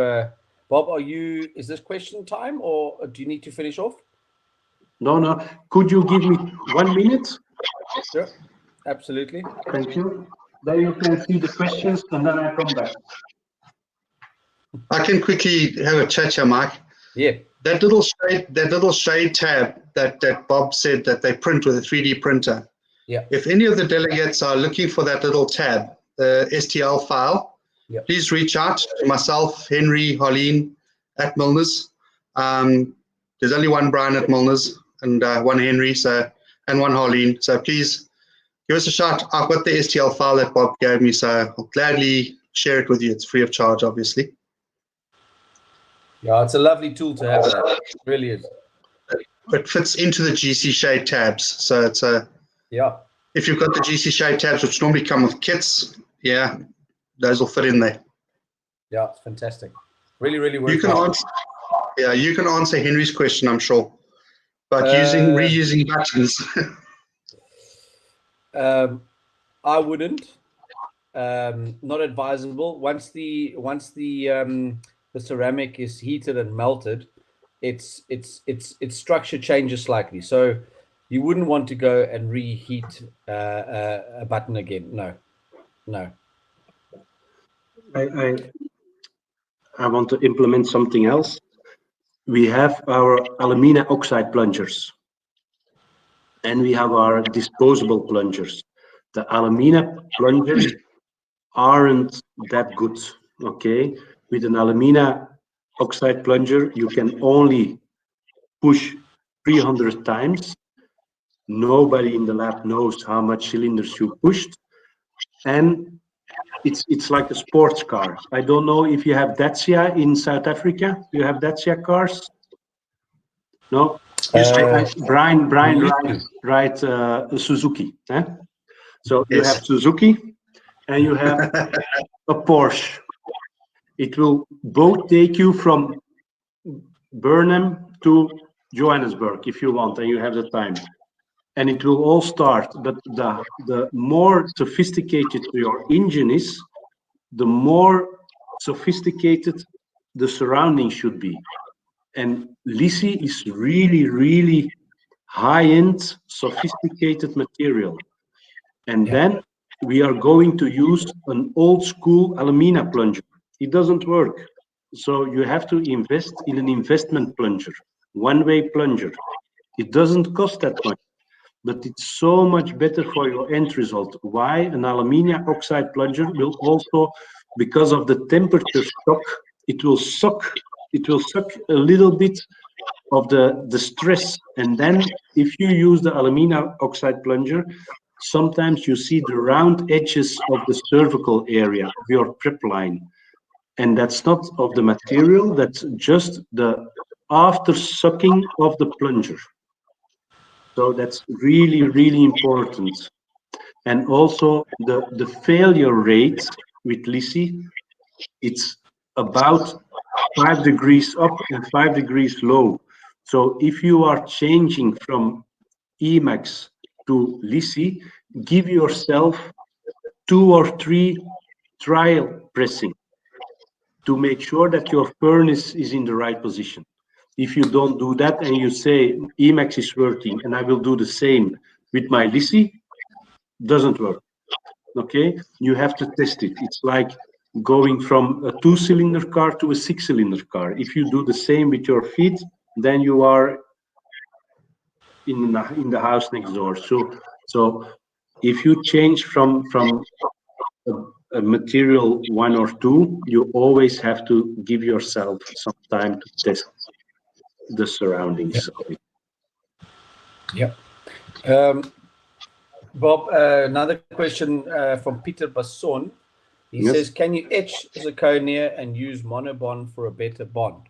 Bob, is this question time, or do you need to finish off? No. Could you give me 1 minute? Sure. Absolutely. Thank you. Then you can see the questions, and then I come back. I can quickly have a chat here, Mike. Yeah. That little shade tab that Bob said that they print with a 3D printer. Yeah. If any of the delegates are looking for that little tab, the STL file, please reach out to myself, Henry, Harleen at Milner's. There's only one Brian at Milner's and one Henry, and one Harleen. So please give us a shout. I've got the STL file that Bob gave me, so I'll gladly share it with you. It's free of charge, obviously. Yeah, it's a lovely tool to have. That. It really is. It fits into the GC shade tabs, so it's a If you've got the GC shade tabs, which normally come with kits, those will fit in there. Yeah, it's fantastic. Really, really works. You can answer Henry's question, I'm sure, but reusing buttons. I wouldn't. Not advisable. Once the ceramic is heated and melted, its structure changes slightly. So you wouldn't want to go and reheat a button again. No. I want to implement something else. We have our alumina oxide plungers, and we have our disposable plungers. The alumina plungers aren't that good. Okay, with an alumina oxide plunger, you can only push 300 times. Nobody in the lab knows how much cylinders you pushed, and it's like a sports car. I don't know if you have Dacia in South Africa. You have Dacia cars? No. Brian rides Suzuki. Eh? So you have Suzuki and you have a Porsche. It will both take you from Burnham to Johannesburg if you want, and you have the time. And it will all start, but the more sophisticated your engine is, the more sophisticated the surrounding should be. And LISI is really, really high-end, sophisticated material. And then we are going to use an old school alumina plunger. It doesn't work. So you have to invest in an investment plunger, one-way plunger. It doesn't cost that much, but it's so much better for your end result. Why? An alumina oxide plunger will also, because of the temperature shock, it will suck a little bit of the stress. And then if you use the alumina oxide plunger, sometimes you see the round edges of the cervical area of your prep line. And that's not of the material, that's just the after sucking of the plunger. So that's really, really important. And also the failure rate with LISI, it's about 5 degrees up and 5 degrees low. So if you are changing from Emax to LISI, give yourself 2 or 3 trial pressing to make sure that your furnace is in the right position. If you don't do that and you say Emax is working and I will do the same with my LISI, doesn't work. Okay, you have to test it. It's like going from a 2-cylinder car to a 6-cylinder car. If you do the same with your feet, then you are in the house next door. So if you change from a material 1 or 2, you always have to give yourself some time to test the surroundings of it. Yeah. Bob, another question from Peter Basson. He says, can you etch zirconia and use monobond for a better bond?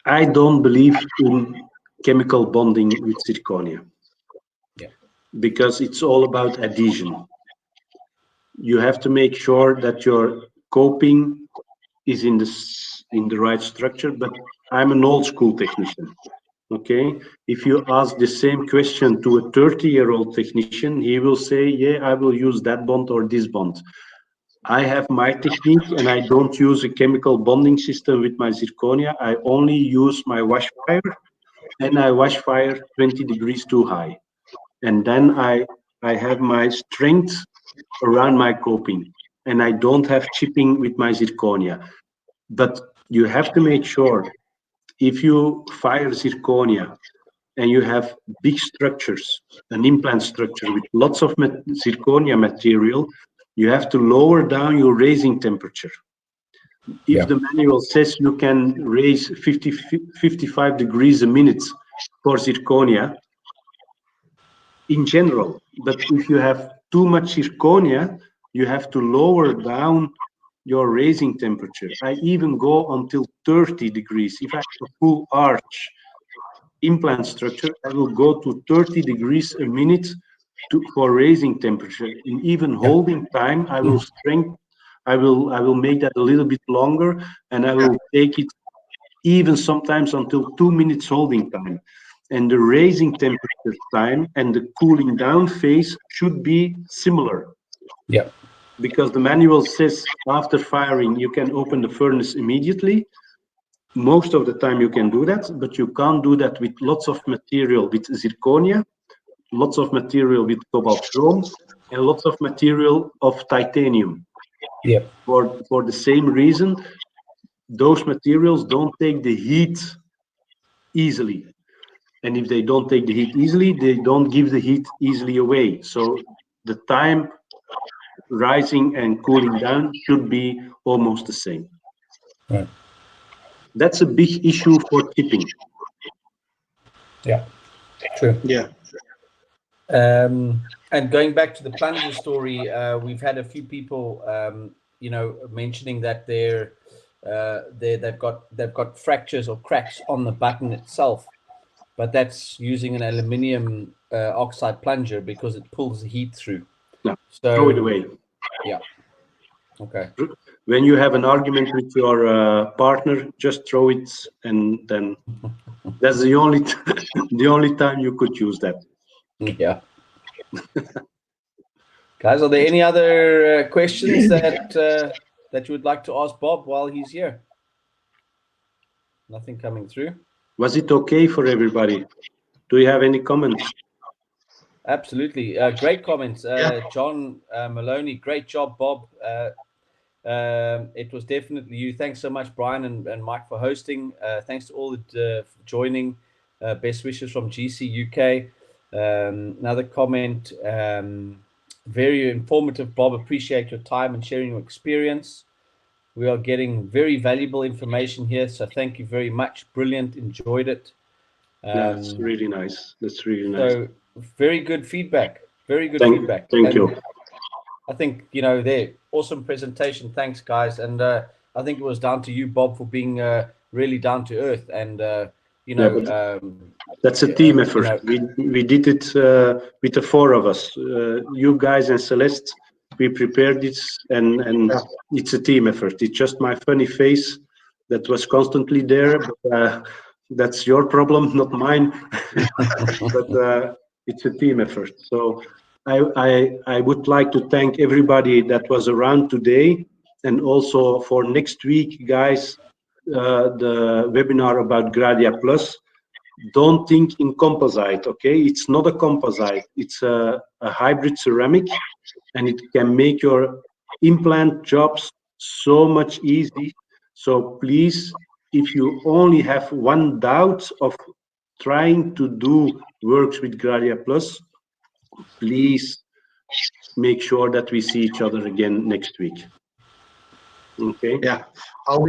I don't believe in chemical bonding with zirconia. Yeah. Because it's all about adhesion. You have to make sure that your coping is in the right structure, but I'm an old school technician. Okay, if you ask the same question to a 30-year-old technician, he will say, yeah, I will use that bond or this bond. I have my technique and I don't use a chemical bonding system with my zirconia. I only use my wash fire, and I wash fire 20 degrees too high. And then I have my strength around my coping, and I don't have chipping with my zirconia. But you have to make sure, if you fire zirconia and you have big structures, an implant structure with lots of zirconia material, you have to lower down your raising temperature. If the manual says you can raise 55 degrees a minute for zirconia, in general, but if you have too much zirconia, you have to lower down your raising temperature. I even go until 30 degrees. If I have a full arch implant structure, I will go to 30 degrees a minute for raising temperature. In even holding time, I will make that a little bit longer, and I will take it even sometimes until 2 minutes holding time. And the raising temperature time and the cooling down phase should be similar. Yeah. Because the manual says after firing, you can open the furnace immediately. Most of the time you can do that, but you can't do that with lots of material with zirconia, lots of material with cobalt chrome, and lots of material of titanium. Yeah. For the same reason, those materials don't take the heat easily. And if they don't take the heat easily, they don't give the heat easily away. So the time rising and cooling down should be almost the same. Right. That's a big issue for chipping. Yeah, true. Yeah. And going back to the plunger story, we've had a few people, mentioning that they've got fractures or cracks on the button itself, but that's using an aluminium oxide plunger because it pulls the heat through. No, so throw it away. Yeah. Okay. When you have an argument with your partner, just throw it, and then that's the only time you could use that. Yeah. Guys, are there any other questions that that you would like to ask Bob while he's here? Nothing coming through. Was it okay for everybody? Do you have any comments? Absolutely. Great comments. John Maloney, great job, Bob. It was definitely you. Thanks so much, Brian and Mike, for hosting. Thanks to all for joining. Best wishes from GC UK. Another comment. Very informative, Bob. Appreciate your time and sharing your experience. We are getting very valuable information here, so thank you very much. Brilliant. Enjoyed it. That's really nice. That's really nice. So very good feedback. Very good feedback. Thank you. I think, there, awesome presentation. Thanks, guys. And I think it was down to you, Bob, for being really down to earth. And, that's a team effort. We did it with the four of us, you guys and Celeste. We prepared this, and it's a team effort. It's just my funny face that was constantly there. But, that's your problem, not mine. But it's a team effort. So I would like to thank everybody that was around today, and also for next week, guys, the webinar about Gradia Plus. Don't think in composite, okay? It's not a composite. It's a hybrid ceramic, and it can make your implant jobs so much easy. So please, if you only have one doubt of trying to do works with Gradia Plus, please make sure that we see each other again next week. Okay. Yeah, I'll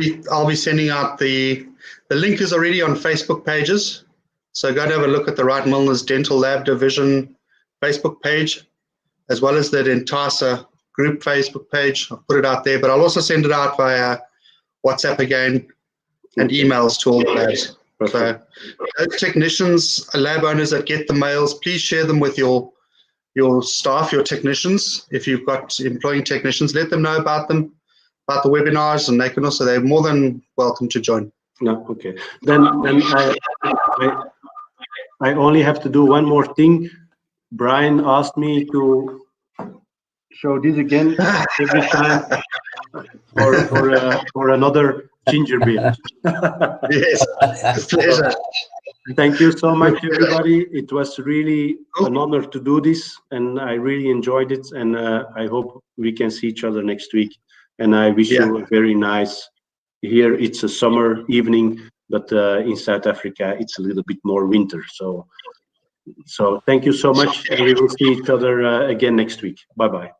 be sending out the link is already on Facebook pages. So go and have a look at the Wright Milner's Dental Lab Division Facebook page, as well as the Dentasa group Facebook page. I'll put it out there, but I'll also send it out via WhatsApp again and emails to all the labs. Perfect. So those technicians, lab owners that get the mails, please share them with your staff, your technicians. If you've got employing technicians, let them know about them, about the webinars, and they can also, they're more than welcome to join. No, okay. Then I only have to do one more thing. Brian asked me to show this again every time for another ginger beer. Yes, pleasure. Thank you so much, everybody. It was really an honor to do this, and I really enjoyed it. And I hope we can see each other next week. And I wish you a very nice. Here it's a summer evening, but in South Africa it's a little bit more winter. So thank you so much, and we will see each other again next week. Bye bye.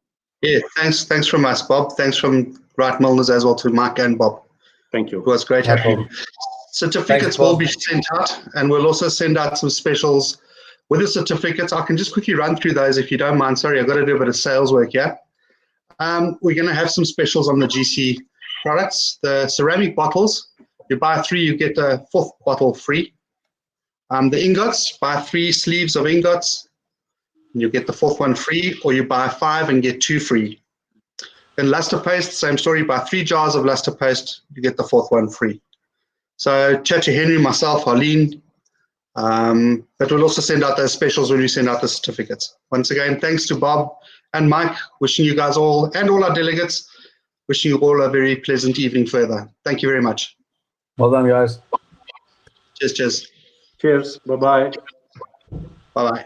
Yeah, thanks from us, Bob. Thanks from Wright Milner's as well to Mike and Bob. Thank you. It was great having you. Certificates will be sent out, and we'll also send out some specials with the certificates. I can just quickly run through those if you don't mind. Sorry, I've got to do a bit of sales work here. We're going to have some specials on the GC products. The ceramic bottles, you buy 3, you get a 4th bottle free. The ingots, buy 3 sleeves of ingots, and you get the 4th one free, or you buy 5 and get 2 free. Then luster paste, same story, buy 3 jars of luster paste, you get the 4th one free. So chat to Henry, myself, Arlene, but we'll also send out those specials when we send out the certificates. Once again, thanks to Bob and Mike, wishing you guys all, and all our delegates, wishing you all a very pleasant evening further. Thank you very much. Well done, guys. Cheers, cheers. Cheers. Bye-bye. Bye-bye.